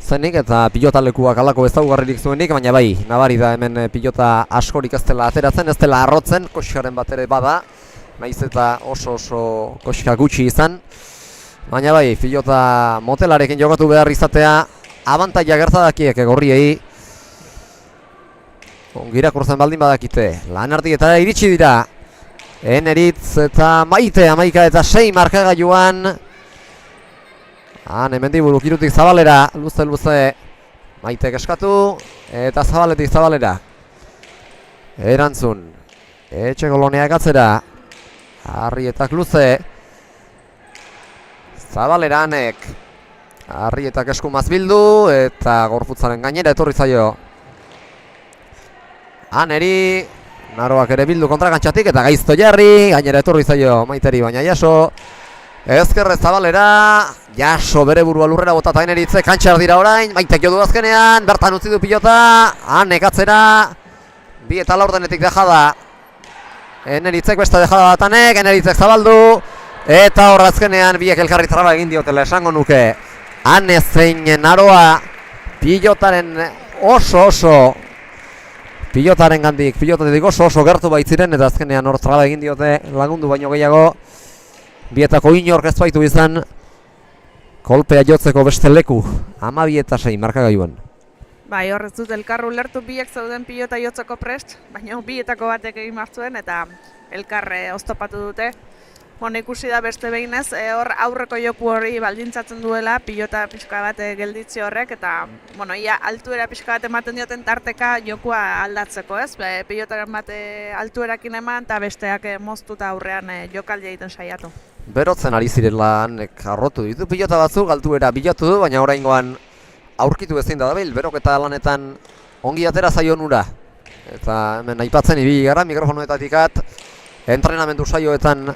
zenik eta pilotalekuak alako ezaugarririk zuenik, baina bai, nabari da hemen pilota askorik ez dela ateratzen, ez dela arrotzen, koskaren bat ere bada, naiz eta oso koska gutxi izan. Baina bai, pilota motelarekin jokatu behar izatea, abantaia gertadakiek gorriei. Ongirakurtzen baldin badakite, lan erdietara iritsi dira. Eneritz eta Maite, 11 eta 6 markagailuan. Hemendik burukirutik Zabalera, luze Maitek eskatu, eta Zabaletik Zabalera. Erantzun, Etxekoloneak atzera, Arrietak luze. Zabalera Hanek, Arrietak eskumaz bildu, eta gorputzaren gainera etorri zaio. Haneri, Naroak ere bildu kontrakantxatik, eta gaizto jarri, gainera etorri zaio Maiteri, baina Jaso. Ezkerrez Zabalera, Jaso bere burua lurrera botata Eneritze, kantxar dira orain, Maitek jodu azkenean, bertan utzi du pilota, Hanek atzera, bi eta laurdenetik dejada. Eneritzek beste dejada bat Hanek, Eneritzek zabaldu, eta hor azkenean biek elkarri traba egin diotela esango nuke. Hane zein Naroa pilotaren oso pilotaren gandik, pilotatik oso gertu baitziren, eta azkenean hor traba egin diote lagundu baino gehiago. Bietako inork ez baitu izan kolpea jotzeko beste leku, 12 eta 6 markagailuan. Bai, horrez dut elkarru lertu biek zauden pilota jotzeko prest, baina bietako batek egin martzuen eta elkarre oztopatu dute. Bueno, ikusi da beste behinez, hor aurreko joku hori baldintzatzen duela pilota pixka bat gelditzi horrek, eta bueno, ia altuera pixka bat ematen dioten tarteka jokua aldatzeko, ez? Pilotaren bat altuerakin eman eta besteak moztuta aurrean jokaldi egiten saiatu. Berotzen ari zirela Hanek arrotu ditu pilota batzuk, altuera bilatu du, baina oraingoan aurkitu ezin da dabil, beroketa lanetan ongi atera zaion ura. Eta hemen aipatzen ibili gara mikrofonoetatikat, entrenamendu saioetan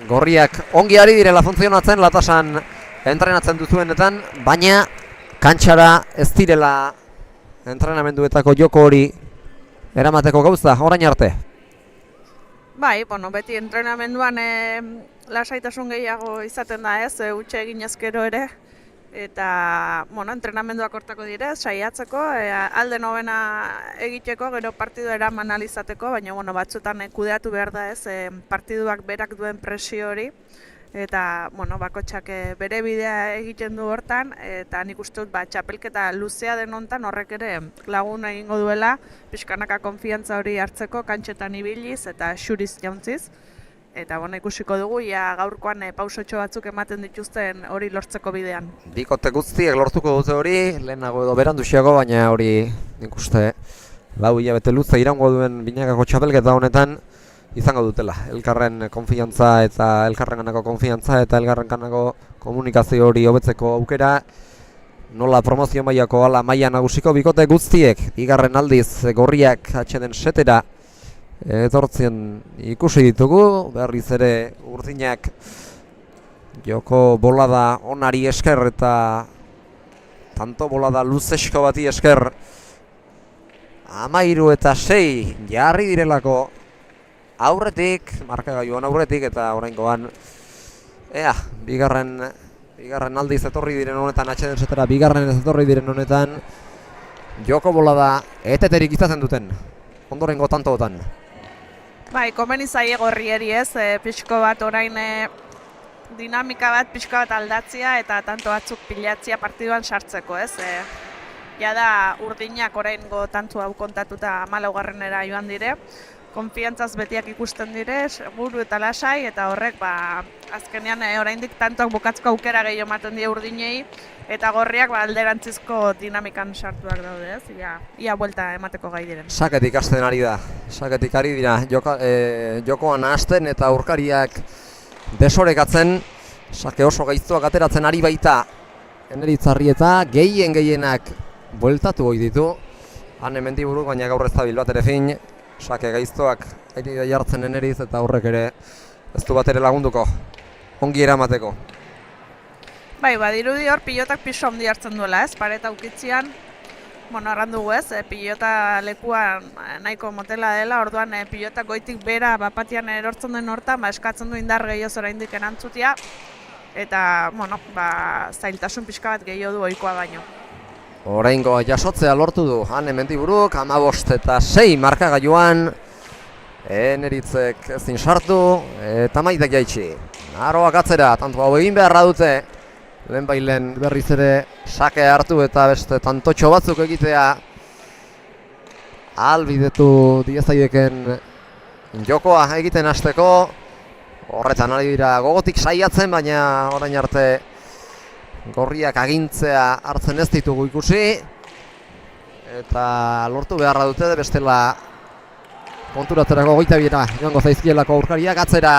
gorriak ongi ari direla funtzionatzen latasan entrenatzen duzuenetan, baina kantxara ez direla entrenamenduetako joko hori eramateko gauza, orain arte. Bai, bueno, beti entrenamenduan lasaitasun gehiago izaten da, ez, utxe egin ezkero ere. Eta, bueno, entrenamenduak hortako dire, saiatzeko, alde nobena egiteko, gero partidu eraman alizateko, baina, bueno, batzutan kudeatu behar da ez, partiduak berak duen presio hori, eta, bueno, bakotxak bere bidea egiten du hortan, eta nik uste dut, txapelketa luzea den hontan horrek ere lagun egingo duela, pixkanaka konfiantza hori hartzeko, kantxetan ibiliz eta xuriz jauntziz. Eta bueno, ikusiko dugu, gaurkoan pausotxo batzuk ematen dituzten hori lortzeko bidean. Bikote guztiek lortuko dute hori, lehenago edo beranduxiago, baina hori nik uste lau hilabete luze iraungo duen binakako txapelketa honetan izango dutela. Elkarren konfiantza eta elkarrenganako konfiantza eta elkarrenganako komunikazio hori hobetzeko aukera, nola promozio mailako ala maila nagusiko bikote guztiek, bigarren aldiz gorriak atxeden setera etortzen ikusi ditugu, berriz ere urdinak joko bolada onari esker eta tanto bolada luzesko bati esker 13-6 jarri direlako aurretik, markagailuan aurretik, eta oraingoan bigarren aldiz etorri diren honetan, atxeden setera bigarren ez etorri diren honetan joko bolada eteterik izaten duten ondorengo tantootan. Bai, komeni zaie gorrieri ez, pixko bat orain dinamika bat pixko bat aldatzia eta tanto batzuk pilatzia partiduan sartzeko ez. Jada urdinak oraingo tantu hau kontatuta 14-era joan dire. Konfiantzaz betiak ikusten dire, seguru eta lasai, eta horrek azkenean oraindik tantoak bukatzko aukera gehiago ematen die urdinei, eta gorriak alderantzizko dinamikan sartuak daude, ez? Ia buelta emateko gai diren. Saketik hasten ari da, saketik ari dira jokoan hasten eta aurkariak desorekatzen, sake oso gaiztuak ateratzen ari baita Eneritz-Arrieta, gehienak bueltatu ohi ditu, han Mendiburu, baina gaur ez dabil bat ere fin, sake gaiztoak ari da jartzen Eneritz eta horrek ere ez du bat ere lagunduko, ongi eramateko. Bai, badirudi hor pilotak piso handi hartzen duela ez, pareta ukitzian, arran dugu ez, pilota lekuan nahiko motela dela, orduan pilotak goitik bera bapatian erortzen den hortan, eskatzen du indar gehioz oraindik erantzutia, eta, zailtasun pixka bat gehiago du ohikoa baino. Oraingo jasotzea lortu du Ane Mendiburuk, 15-6 markagailuan, Eneritzek ezin sartu eta Maitek jaitsi. Naroak atzera, tanto hau egin beharra dute, lehenbailen berriz ere sake hartu eta beste tantotxo batzuk egitea ahalbidetu diezaieken jokoa egiten hasteko. Horretan ari dira gogotik saiatzen, baina orain arte gorriak agintzea hartzen ez ditugu ikusi eta lortu beharra dute bestela konturatzerako 22 joango zaizkielako aurkariak atzera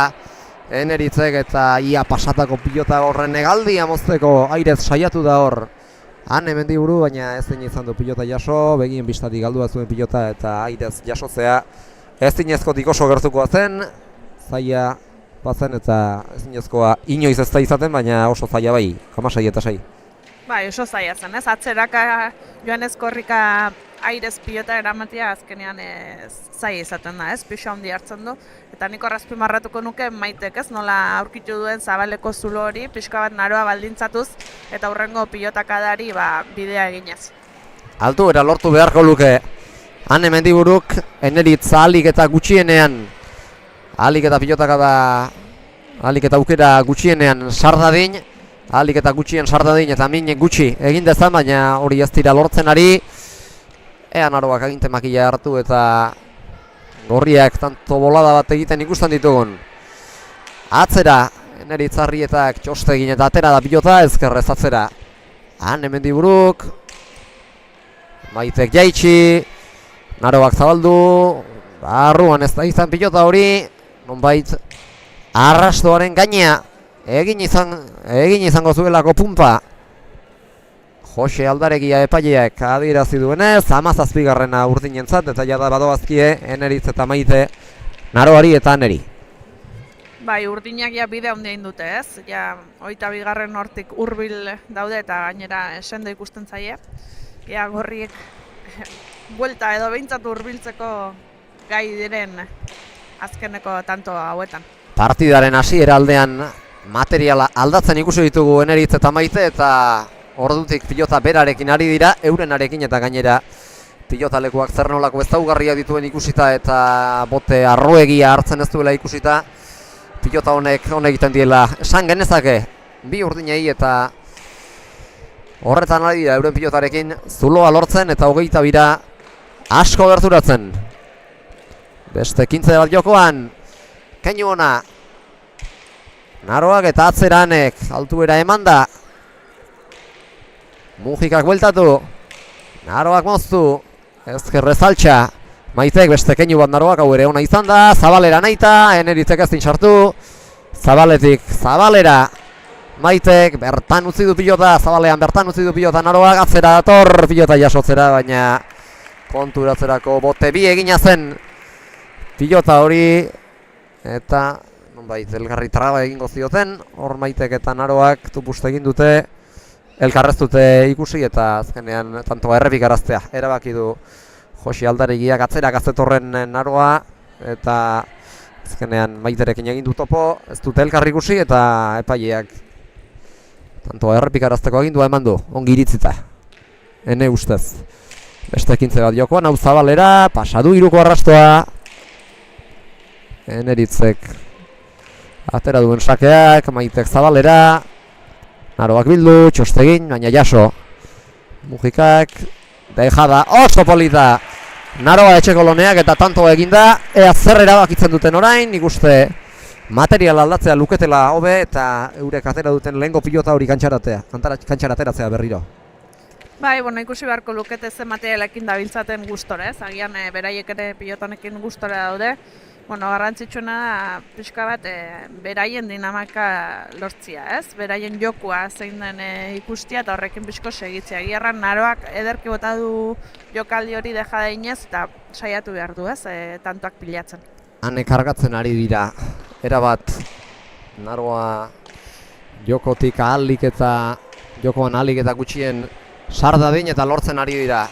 Eneritzek eta ia pasatako pilota horren egaldia mozteko airez saiatu da hor Ane Mendiburu, baina ezin izan du pilota jaso, begien bistatik galdua zuen pilota eta airez jasotzea ezinezkotik oso gertukoa zen, zaila bazen eta ezinezkoa inoiz ez da izaten, baina oso zaila bai, 16 eta 6. Bai, oso zaila zen, ez? Atzeraka Joanes Korrika airez pilota eramatia azkenean zaila izaten da, ez? Pixa handi hartzen du. Eta niko azpimarratuko nuke Maitek, ez? Nola aurkitu duen zabaleko zulo hori, pixka bat naroa baldintzatuz, eta hurrengo pilotakadari bidea eginez. Altu era lortu beharko luke Ane Mendiburuk, Eneritz ahalik eta gutxienean ahalik eta pilotakada, ahalik eta aukera gutxienean sardadin, ahalik eta gutxien sardadin eta min gutxi egin dezan, baina hori ez dira lortzen ari. Ea naroak aginte makila hartu eta gorriak tanto bolada bat egiten ikusten ditugun. Atzera, Eneritz-Arrietak txostegin eta atera da pilota, ezkerrez atzera. Ane Mendiburuk, Maitek jaitsi, naroak zabaldu, barruan ez da izan pilota hori, nonbait arrastoaren gainea egin izango zuelako pumpa. Jose Aldaregia epaileak adierazi duenez, 17garrena urdinentzat eta jada badoazkie Eneritz eta Maite naroari eta Aneri. Bai, urdinak bide handia indute ez, 22garren hortik hurbil daude eta gainera sendo ikusten zaie. Gorriek buelta edo behintzat hurbiltzeko gai diren azkeneko tanto hauetan. Partidaren hasiera aldean materiala aldatzen ikusi ditugu Eneritz eta Maite eta ordutik pilota berarekin ari dira, eurenarekin eta gainera pilotalekuak zer nolako ezaugarriak dituen ikusita eta bote arroegia hartzen ez duela ikusita, pilota honek egiten diela esan genezake bi urdinei eta horretan ari dira euren pilotarekin zuloa lortzen eta 22 asko gerturatzen. Beste 15 bat jokoan, keinu ona, naroak eta atzeranek altuera eman da. Mujikak bueltatu, naroak moztu, ezkerrez altxa, Maitek beste keinu bat naroak hau ere ona izan da, Zabalera nahita, Eneritzek ezin sartu, Zabaletik Zabalera, Maitek bertan utzi du pilota, Zabalean bertan utzi du pilota, naroak atzera dator pilota jasotzera, baina konturatzerako bote bi egina zen pilota hori eta nonbait elgarri traba egingo zioten, hor Maitek eta naroak tupuste egin dute elkarrez dute ikusi eta azkenean tantoa errepikaraztea. Erabaki du Josi Aldarigiak atzerak azetorren naroa eta azkenean Maiterekin egin du topo, ez dute elkar ikusi eta epaileak tantoa errepikarazteko agindua eman du, ongi iritzita. Ene ustez. Beste ekintze bat jokoan, hau Zabalera, pasadu hiruko arrastoa. Eneritzek atera duen sakeak, Maitek Zabalera. Naroak bildu, Txostegin, baina jaso. Mujikak, dejada, oso polita. Naroa Etxekoloneak eta tantoa eginda. Ea zer erabakitzen duten orain, nik uste material aldatzea luketela hobe eta eurek atera duten lehengo pilota hori kantxarateratzea berriro. Bai, bueno, ikusi beharko lukete ze materialekin dabiltzaten gustora, ez? Agian beraiek ere pilotonekin gustora daude. Bueno, garrantzitsuena da pixka bat beraien dinamika lortzia, ez? Beraien jokua zein den ikustia eta horrekin pixko segitzea. Gierran naroak ederki bota du jokaldi hori deja inez eta saiatu behar du, ez? Tantoak pilatzen. Hane kargatzen ari dira, erabat naroa jokotik ahalik eta jokoan ahalik eta gutxien sardadin eta lortzen ari dira.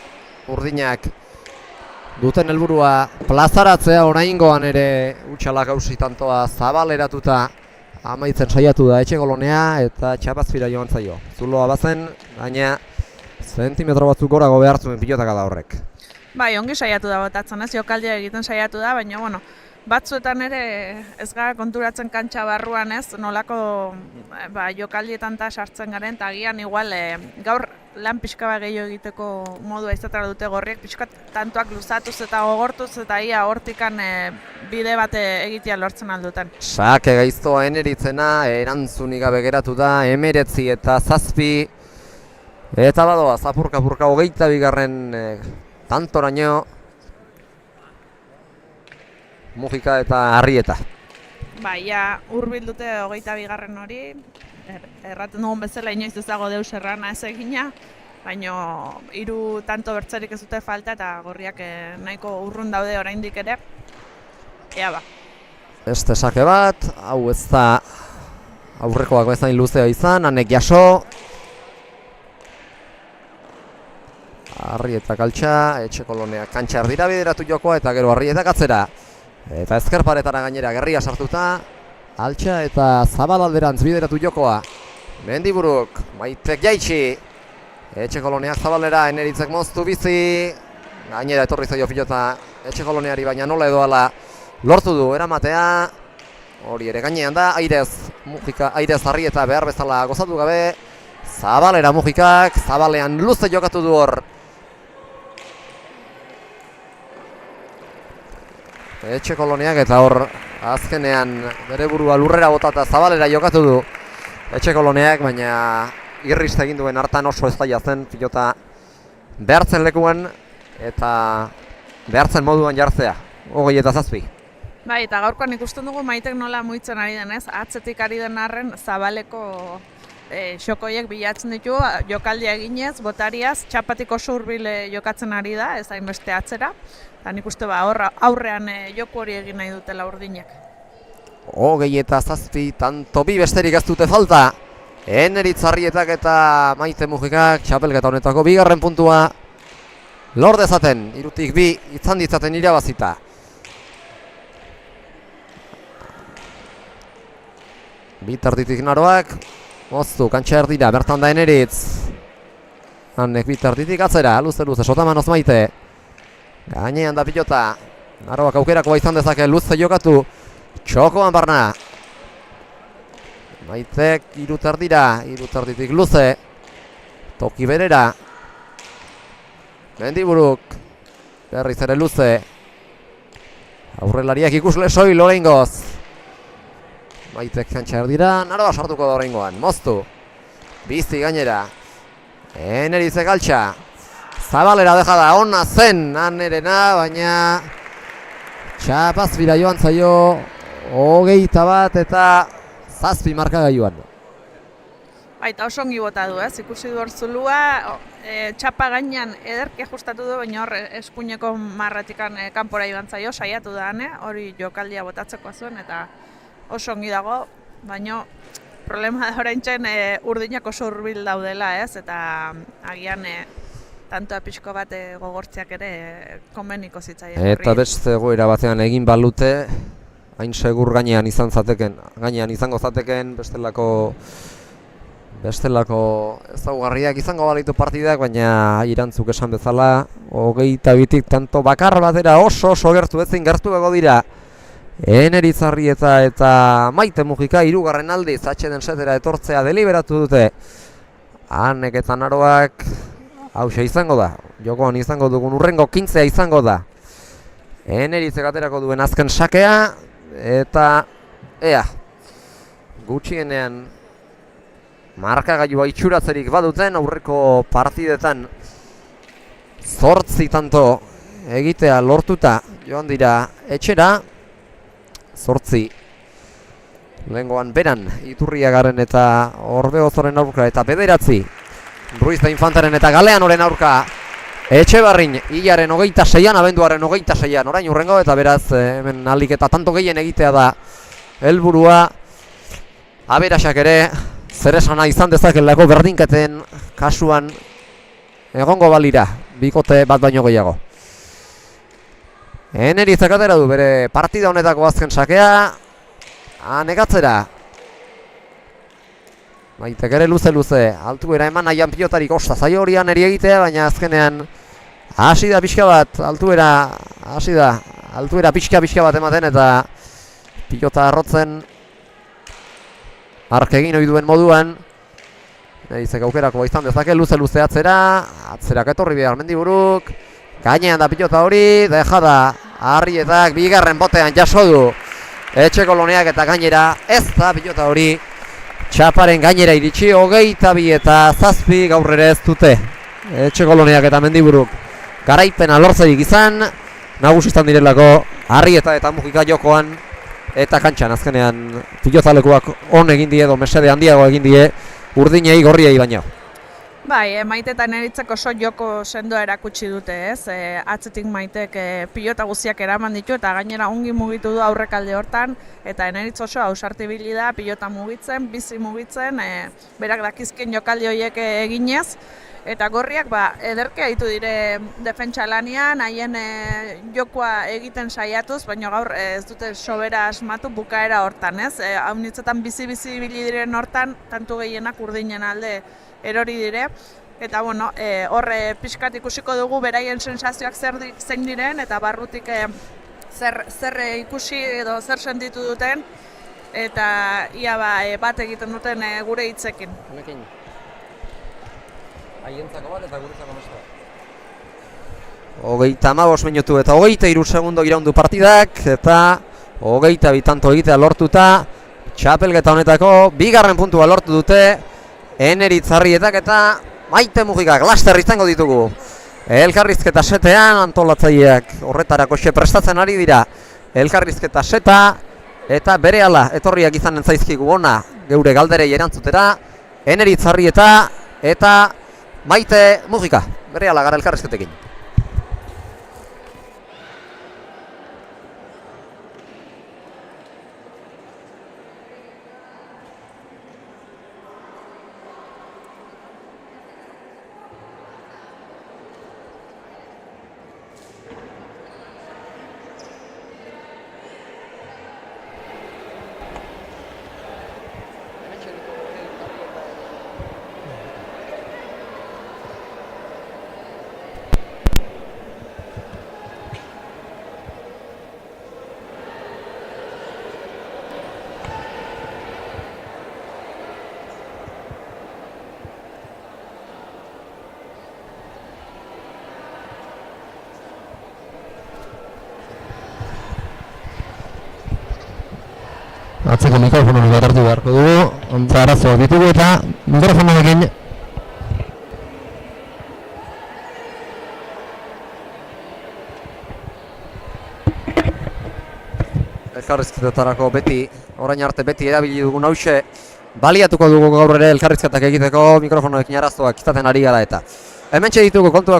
Urdinak duten helburua plazaratzea, oraingoan ere utxalak hausi tantoa Zabaleratuta amaitzen saiatu da Etxekolonea eta txapazpira joan zaio. Zuloa bazen, baina zentimetro batzuk gorago behar zuen pilotaka da horrek. Bai, ongi saiatu da botatzen, ez? Jokaldia egiten saiatu da, baina bueno, batzuetan ere ez gara konturatzen kantxa barruan, ez? Nolako jokaldietan ta sartzen garen, eta agian igual gaur lan pixka bat gehiago egiteko modua izatera dute gorriek, pixka tantoak luzatuz eta gogortuz eta ia hortikan bide bat egitea lortzen alduten. Sake gaiztoa Eneritzena, erantzunik gabe geratu da, 19 eta 7 eta badoa, zapurka-purka 22. Tantoraino Mujika eta Arrieta. Bai, ja, hurbil dute 22. hori, erraten dugun bezala inoiz ezago deus errana ez egina, baina 3 tanto bertzerik ez dute falta eta gorriak nahiko urrun daude oraindik ere. Ea ba. Beste sake bat, hau ez da aurrekoak bezain luzea izan, Hanek jaso. Arrietak altxa, Etxekoloneak kantxa erdira bideratu jokoa eta gero Arrietak atzera. Eta ezkerparetara gainera gerria sartuta, altxa eta Zabalalderantz bideratu jokoa. Mendiburuk, Maitek jaitsi. Etxekoloneak Zabalera, Eneritzek moztu bizi. Gainera etorri zaio pilota Etxekoloneari, baina nola edo ala lortu du eramatea. Hori ere gainean da, Airez Mujika, Airez Arrieta behar bezala gozatu gabe. Zabalera Mujikak, Zabalean luze jokatu du hor. Etxekoloneak eta hor azkenean bere burua lurrera botata Zabalera jokatu du Etxekoloneak, baina irrista egin duen hartan oso ez daia zen pilota behartzen lekuan eta behartzen moduan jartzea, 27. Bai, eta gaurkoan ikusten dugu Maitek nola muitzen ari denez, atzetik ari den arren Zabaleko xokoiek bilatzen ditu, jokaldia eginez, botariaz, txapatik oso hurbil jokatzen ari da, ez hainbeste atzera. Eta nik uste aurrean joku hori egin nahi dutela urdinak. 27, tanto bi besterik ez dute falta. Eneritz Arrietak eta Maite Mujikak txapelketa honetako 2. puntua lor dezaten, 3-2 izan ditzaten irabazita. Bitartitik naroak, moztu, kantxa erdira, bertan da Eneritz. Hanek bitartitik atzera, luze, sotamanoz Maite. Gainean da pilota, naroak aukerakoa izan dezake luze jokatu. Txokoan barna. Maitek irutarditik luze. Toki berera. Mendiburuk. Berriz ere luze. Aurrelariak ikusle soil oraingoz. Maitek kantxa erdira, naroa sartuko da oraingoan. Moztu. Bizi gainera. Eneritzek altxa. Zabalera deja da, ona zen anerena, baina txapazpira joan zaio 21 eta 7 markagailuan. Baita oso ongi bota du, ez? Ikusi du hor zulua, txapa gainean ederki ajustatu du, baina hor eskuineko marratikan kanpora joan zaio, saiatu da hori jokaldia botatzeko zuen, eta oso ongi dago, baina Problema da oraintzen urdinak oso hurbil daudela, ez? Eta agian tantoa pixko bat gogortziak ere komeniko zitzaien. Eta beste egoera batean egin balute, hain segur gainean izango zateken bestelako ezaugarriak izango balitu partidak, baina Irantzuk esan bezala, 22tik tanto bakar batera oso gertu ezin gertu ego dira. Eneritz-Arrieta eta Maite Mujika hirugarren aldiz atxeden setera etortzea deliberatu dute. Hanek eta Naroak hauxe izango da, jokoan izango dugun urrengo 15 izango da. Eneritzek aterako duen azken sakea, eta gutxienean markagailua itxuratzerik baduten aurreko partidetan 8 tanto egitea lortuta joan dira etxera. 8 lehengoan beran Iturriagaren eta Orbegozoren aurka, eta 9 Ruiz da Infantaren eta Galeanoren aurka Etxebarrin hilaren 26an, abenduaren 26an orain urrengo, eta beraz hemen alik eta tanto gehien egitea da helburua. Aberasak ere zer esana izan dezakelako berdinketen kasuan egongo balira bikote bat baino gehiago. Eneritzek atera du bere partida honetako azken sakea, negatzera. Maitek ere luze, altuera eman nahian pilotarik osta zaio horian eri egitea, baina azkenean hasi da pixka bat, altuera pixka bat ematen, eta pilota arrotzen ark egin ohi duen moduan. Eneritzek aukerako izan dezake luze atzerak etorri behar Mendiburuk. Gainean da pilota hori, dejada Arrietak bigarren botean jaso du etxeko loneak, eta gainera ez da pilota hori txaparen gainera iritsi. 22 eta 7 gaur ere ez dute etxeko loneak eta Mendiburuk garaipena lortzerik izan, nagusistan direlako Arrieta eta Mujika jokoan eta kantxan. Azkenean pilotzalekuak on egin die edo mesede handiago egin die urdinei gorriei baino. Bai, Maite eta Eneritzek oso joko sendoa erakutsi dute, ez? Atzetik Maitek pilota guztiak eraman ditu eta gainera ongi mugitu du aurrekalde hortan, eta Eneritz oso ausartibili da pilota mugitzen, bizi mugitzen, berak dakizken jokaldi horiek eginez, eta gorriak ederke ditu dire defentsa lanian, haien jokoa egiten saiatuz, baina gaur ez dute sobera asmatu bukaera hortan, ez? Haunitzetan bizi ibili diren hortan, tantu gehienak urdinen alde erori dire, eta horre pixkat ikusiko dugu beraien sensazioak zein diren, eta barrutik zer ikusi edo zer sentitu duten, eta ia bat egiten duten gure hitzekin. Haientzako bat eta guretzako beste. 25 minutu eta 23 segundo iraundu partidak, eta 22 tanto egitea lortuta, txapelketa honetako bigarren puntua lortu dute Eneritz-Arrietak eta Maite Mujikak. Laster izango ditugu elkarrizketa setean, antolatzaileak horretarako prestatzen ari dira elkarrizketa seta, eta berehala etorriak izanen zaizkigu ona geure galderei erantzutera Eneritz-Arrieta eta Maite Mujika. Berehala gara elkarrizketekin. Atzeko mikrofonoa garratu beharko dugu, ontza arazoak ditugu eta mikrofonoekin elkarrizketetarako beti, orain arte beti erabili dugun hauxe baliatuko dugu gaur ere elkarrizketak egiteko mikrofonoekin arazoak izaten ari gara, eta hementxe ditugu kontu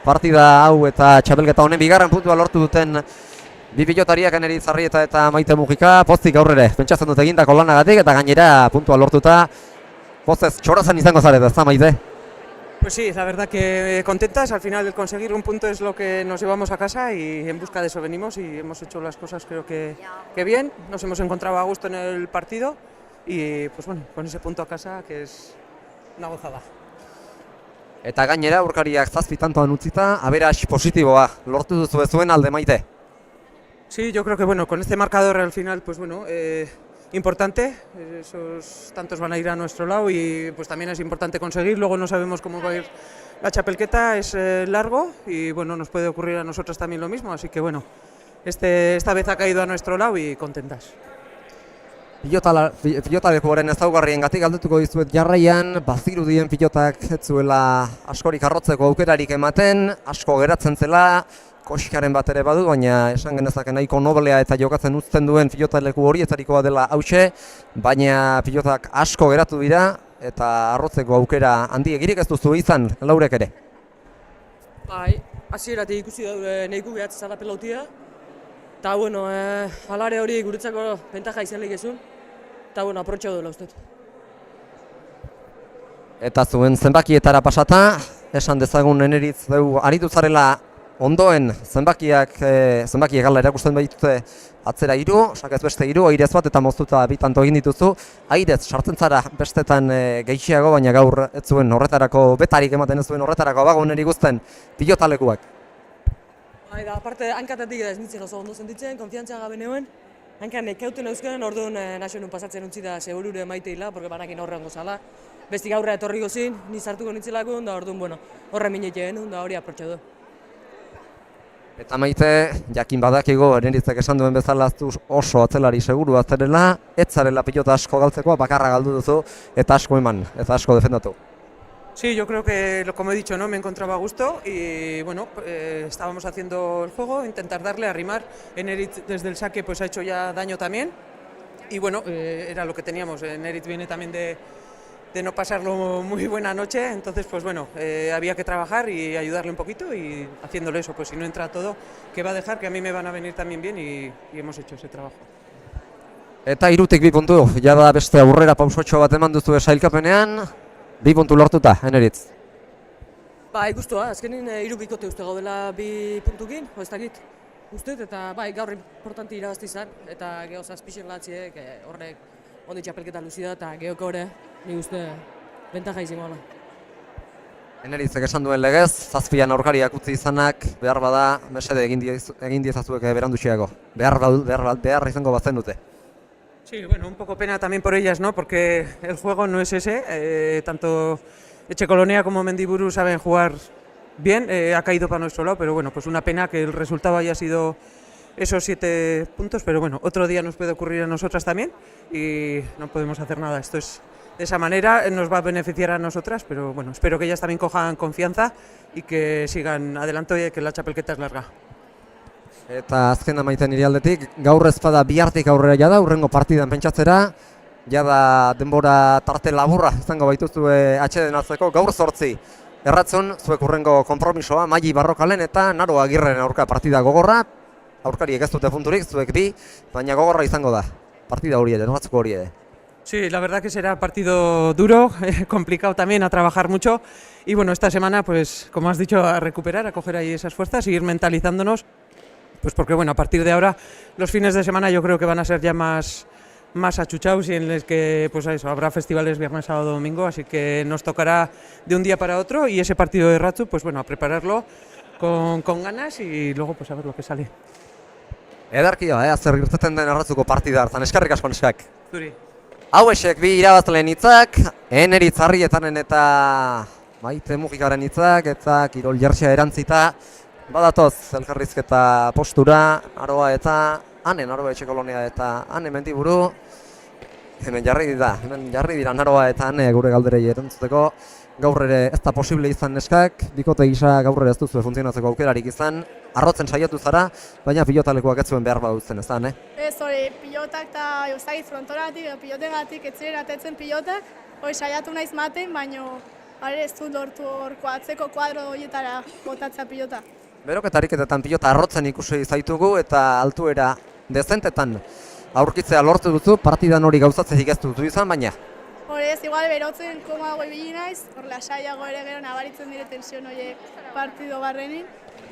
partida hau eta txapelketa honen bigarren puntua lortu duten Bi pilotariak Eneritz Arrieta eta Maite Mujika, pozik aurrere, pentsatzen dut egindako lanagatik eta gainera puntua lortuta. Pozez, txorazan izango zareta, ez da Maite? Pues sí, la verdad que contentas, al final el conseguir un punto es lo que nos llevamos a casa y en busca de eso venimos y hemos hecho las cosas creo que bien, nos hemos encontrado a gusto en el partido y pues bueno, con ese punto a casa que es una gozada. Eta gainera aurkariak 7 tantoan utzita, aberats positiboa lortu duzu zuen alde Maite. Sí, yo creo que bueno, con este marcador al final pues bueno, importante, esos tantos van a ir a nuestro lado y pues también es importante conseguir, luego no sabemos cómo va a ir la txapelketa, es largo y bueno, nos puede ocurrir a nosotras también lo mismo, así que bueno, esta vez ha caído a nuestro lado y contentas. Pilotalekuaren ezaugarriengatik galdetuko dizuet jarraian, bazirudien pilotak ez zuela askorik arrotzeko aukerarik ematen, asko geratzen zela, koxkaren bat ere badu, baina esan genezake nahiko noblea eta jokatzen uzten duen pilotaleku horietarikoa dela hause, baina pilotak asko geratu dira eta arrotzeko aukera handi egirik ez duzu izan, Laurek ere. Bai, hasieratik ikusi daude nahiko gehatzen zara pelautia, eta bueno, alare hori guretzako bentaja izan lehigezun, eta bueno, aprotxa duela uste. Eta zuen zenbakietara pasata, esan dezagun Eneritz deu aritu zarela ondoen zenbakiak ala erakusten behitute atzera 3, sakez beste 3, airez bat eta moztuta 2 tanto egin dituzu. Airez sartzen zara bestetan gehiago, baina gaur ez zuen horretarako, betarik ematen ez zuen horretarako abago niri guzten pilotalekuak. Bai, da, aparte, hankatatik ez nintzen oso ondo sentitzen, konfiantza gabe neuen. Hankan ekauten euskaren, orduan nazionun pasatzen utzi da segurure maiteila, porque banakin horrean gozala. Bestik aurrea etorriko zin, ni sartuko nintzelako, da orduan, bueno, horre minetxeen, da hori aprotxa du. Eta Maite, jakin badakigo, Eneritzek esan duen bezala oso atzelari seguru atzerela, ez zarela pilota asko galtzeko, bakarra galdu duzu, eta asko eman, eta asko defendatu. Sí, yo creo que, como he dicho, ¿no? Me encontraba a gusto y bueno, estábamos haciendo el juego, intentar darle, arrimar. Eneritz desde el saque pues ha hecho ya daño también y bueno, era lo que teníamos. Eneritz viene también de no pasarlo muy buena noche, entonces pues bueno, había que trabajar y ayudarle un poquito y haciéndole eso, pues si no entra todo, que va a dejar, que a mí me van a venir también bien y hemos hecho ese trabajo. Eta 3 puntu, jada beste aurrera pausotxo bat eman duzu sailkapenean, 2 puntu lortuta, Eneritz. Ba, ikustua, azkenin 3 bikote uste gaudela 2 puntukin, ez dakit, uste, eta bai, gaur importanti irabazti izan, eta geho zazpixen latziek horrek ondi txapelketa luzida eta geoko ere, nik uste, bentaja izango ala. Eneritzek esan duen legez, 7 aurkariak utzi izanak, behar bada, mesede egin diezazuek berandutxeago. Behar izango bazen dute. Sí, bueno, un poco pena también por ellas, ¿no? Porque el juego no es ese, tanto Etxekolonia como Mendiburu saben jugar bien, ha caído para nuestro lado, pero bueno, pues una pena que el resultado haya sido esos 7 puntos, pero bueno, otro día nos puede ocurrir a nosotras también y no podemos hacer nada. Esto es de esa manera, nos va a beneficiar a nosotras, pero bueno, espero que ellas también cojan confianza y que sigan adelante y que la txapelketa es larga. Eta azken amaiten nire aldetik, gaur ezpada bihartik aurrera jada, urrengo partidan pentsatzera, jada denbora tarte laburra izango baituzu atxeden hartzeko, gaur 8. Erratzun, zuek urrengo konpromisoa, Maili Barrokalen eta Naro Agirren aurka partida gogorra, aurkariek ez dute punturik, zuek 2, baina gogorra izango da, partida hori ere, norratzuko hori ere. Sí, la verdad que será partido duro, complicado también, a trabajar mucho y bueno, esta semana, pues como has dicho, a recuperar, a coger ahí esas fuerzas, seguir mentalizándonos, pues porque bueno, a partir de ahora los fines de semana yo creo que van a ser ya más achuchados y en los que pues eso, habrá festivales viernes, sábado, domingo, así que nos tocará de un día para otro y ese partido de Ratzu, pues bueno, a prepararlo con ganas y luego pues a ver lo que sale. Edarkia, zer gertatzen den Erratzuko partida hartan, eskerrik asko neskak. Zuri. Hauexek 2 irabazleen hitzak, Eneritz Arrietanen eta Maite Mujikaren hitzak, eta kirol jertxea erantzita, badatoz elkarrizketa postura, Aroa eta Anen, Aroa Etxekolonia eta Ane Mendiburu. Hemen jarri dira Aroa eta Ane gure galderei erantzuteko. Gaur ere ez da posible izan neskak, bikote gisa gaur ere ez duzu funtzionatzeko aukerarik izan. Arrotzen saiatu zara, baina pilotalekuak ez zuen behar badutzen, ez da, ne? Ez hori, pilotak eta eustakit frontoratik, pilotegatik ez ziren atetzen pilotak, hori saiatu naiz maten, baina ez du lortu horko atzeko kuadro horietara botatzea pilota. Beroketa-ariketetan pilota arrotzen ikusi zaitugu eta altuera dezentetan aurkitzea lortu duzu, partidan hori gauzatzerik ez duzu izan, baina Horrez, igual berotzen komodago ibili naiz, hor lasaiago ere gero nabaritzen dire tension horiek partido barrenin,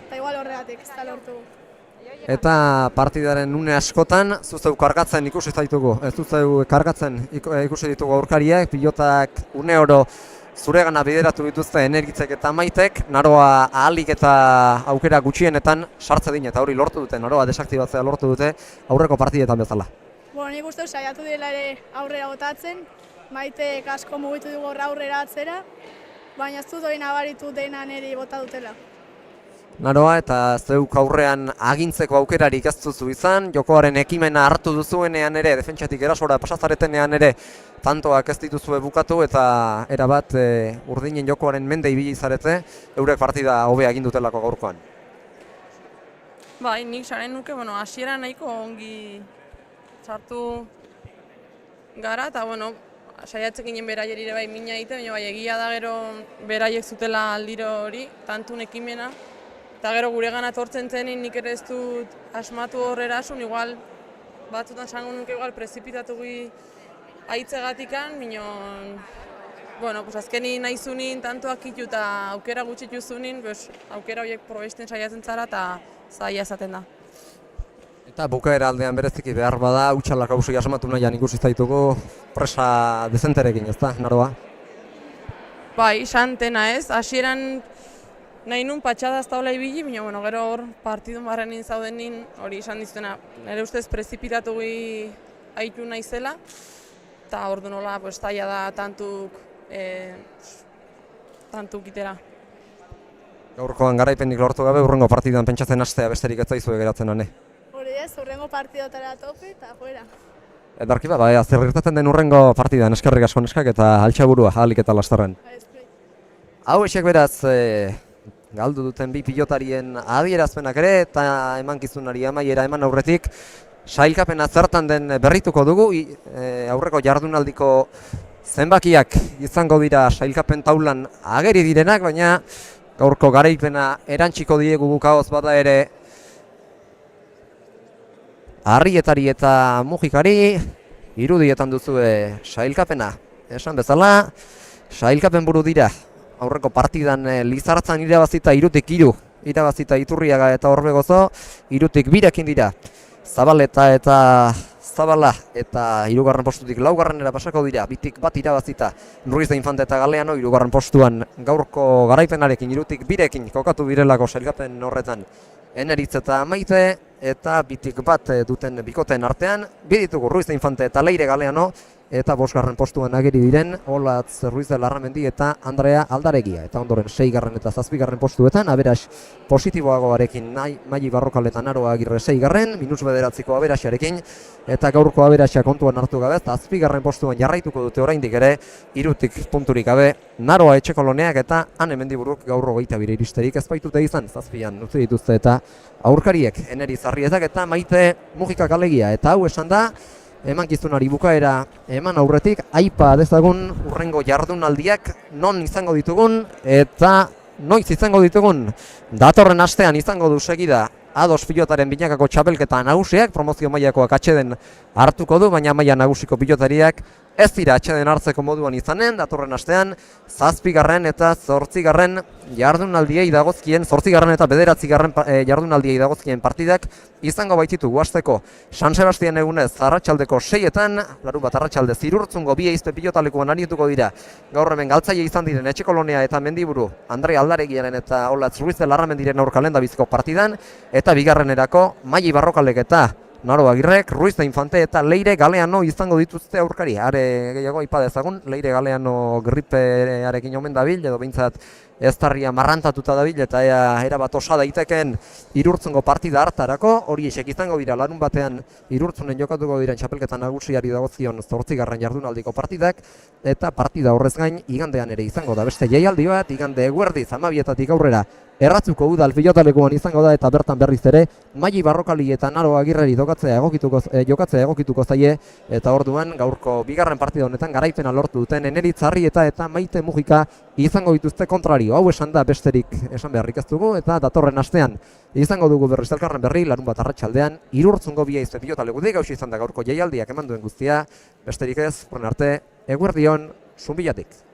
eta igual horregatik ez da lortu. eta partidaren une askotan zuzeu kargatzen ikusi zaitugu, ez zuzeu kargatzen ikusi ditugu aurkariak, pilotak une oro zuregana bideratu dituzte Energitzek eta Maitek, Naroa ahalik eta aukera gutxienetan sartze din eta hori lortu dute, Naroa desaktibatzea lortu dute aurreko partidetan bezala. Nik uste saiatu dela ere aurrera botatzen, Maitek asko mugitu dugu aurrera atzera, baina ez dut hori nabaritu dena niri bota dutela. Naroa, eta zeuk aurrean agintzeko aukerarik ez duzu izan, jokoaren ekimena hartu duzuenean ere, defentsatik erasora pasazaretenean ere, tantoak ez dituzue bukatu eta erabat urdinen jokoaren mende ibili zarete, eurek partida hobea egin dutelako gaurkoan. Bai, nik saren nuke, hasiera nahiko ongi sartu gara, eta saiatzek ginen beraier ere bai mina egiten, baina bai egia da gero beraiek zutela aldiro hori, tantun ekimena, eta gero gure gana tortzen zenin nik ere ez dut asmatu horrera asun, igual batzutan sango nuke igual prezipitatu aitzegatikan, minon, azkenin nahi zunin, tantoak itu eta aukera gutxitu zunin, aukera horiek probesten saiatzen zara eta zaila esaten da. Eta bukaera aldean bereziki behar bada, utxalak hausi asmatu nahian ikusi zaitugu presa dezenterekin, ezta, Naroa? Bai, xantena ez, hasieran nahi nun patxada ez taula ibili, baina gero hor partidun barrenin zaudenin hori izan dizutena. Nire ustez prezipitatu aitu naizela, eta hor du nola taia da tantuk itera. Gaurkoan garaipenik lortu gabe, urrengo partidan pentsatzen hastea besterik ez zaizue geratzen hane. Hori ez, urrengo partidotara tope eta fuera. Edarki bai, zer gertatzen den urrengo partidan, eskerrik asko neskak eta altxaburua ahalik eta lasterren. Hau esek beraz, galdu duten bi pilotarien adierazpenak ere eta emankizunari amaiera eman aurretik sailkapena zertan den berrituko dugu, aurreko jardunaldiko zenbakiak izango dira sailkapen taulan ageri direnak, baina gaurko garaipena erantsiko diegu bukaoz bada ere Arrietari eta Mujikari irudietan duzue sailkapena. Esan bezala, sailkapen buru dira. Aurreko partidan Lizartzan irabazita 3-3 irabazita Iturriaga eta Orbegozo, 3-2 dira. Zabaleta eta Zabala eta 3. postutik 4. pasako dira, 2-1 irabazita Ruiz de Infante eta Galeano 3. postuan gaurko garaipenarekin 3-2 kokatu direlako sailkapen horretan. Eneritz eta Maite eta 2-1 duten bikoteen artean, ditugu Ruiz de Infante eta Leire Galeano eta 5. postuan ageri diren Olatz Ruiz de Larramendi eta Andrea Aldaregia. Eta ondoren 6. eta 7. postuetan, aberas positiboagoarekin Maili Barrokal eta Naroa Agirre 6. minus 9ko aberasarekin, eta gaurko aberasa kontuan hartu gabe, 7. postuan jarraituko dute oraindik ere, 3 punturik gabe, Naroa Etxekoloneak eta Ane Mendiburuk gaur 22 iristerik ez baitute izan, 7 utzi dituzte eta aurkariek Eneritz Arrietak eta Maite Mujikak alegia. Eta hau esan da, emankizunari bukaera eman aurretik, aipa dezagun urrengo jardunaldiak non izango ditugun eta noiz izango ditugun. Datorren astean izango du segida A2 pilotaren binakako txapelketa nagusiak, promozio mailakoak atxeden hartuko du, baina maila nagusiko pilotariak ez dira atxeden hartzeko moduan izanen. Datorren astean 7. eta 8. jardunaldiei dagozkien, 8. eta 9. jardunaldiei dagozkien partidak izango baititu guazteko San Sebastian egunez arratsaldeko 6etan, larunbat arratsalde Zirurtzungo bi eizpe pilotalekuan arituko dira. Gaur hemen galtzaile izan diren Etxekolonia eta Mendiburu, Andrea Aldaregiaren eta Olatz Ruiz de Larramendiren aurka lehendabiziko partidan, eta 2. Maili Barrokalek eta Naroa Agirrek, Ruiz de Infante eta Leire Galeano izango dituzte aurkari. Are gehiago aipa dezagun, Leire Galeano gripearekin omen dabil, edo behintzat eztarria marrantatuta dabil, eta erabat osa daiteken Irurtzungo partida hartarako, hori esek izango dira larun batean Irurtzunen jokatuko diren txapelketa nagusiari dagozion 8. jardunaldiko partidak, eta partida horrez gain igandean ere izango da beste jaialdi bat, igande eguerdiz 12 aurrera Erratzuko udal pilotalekuan izango da eta bertan berriz ere Maili Barrokali eta Naro Agirreri jokatzea egokituko zaie eta orduan gaurko bigarren partida honetan garaipena lortu duten Eneritz Arrieta eta Maite Mujika izango dituzte kontrario. Hau esan da besterik esan beharrik ez dugu eta datorren astean izango dugu berriz elkarren berri larunbat arratsaldean Irurtzungo Biaizte pilotalekutik hauxe izan da gaurko jaialdiak eman duen guztia. Besterik ez, horren arte, eguerdion, Zunbillatik.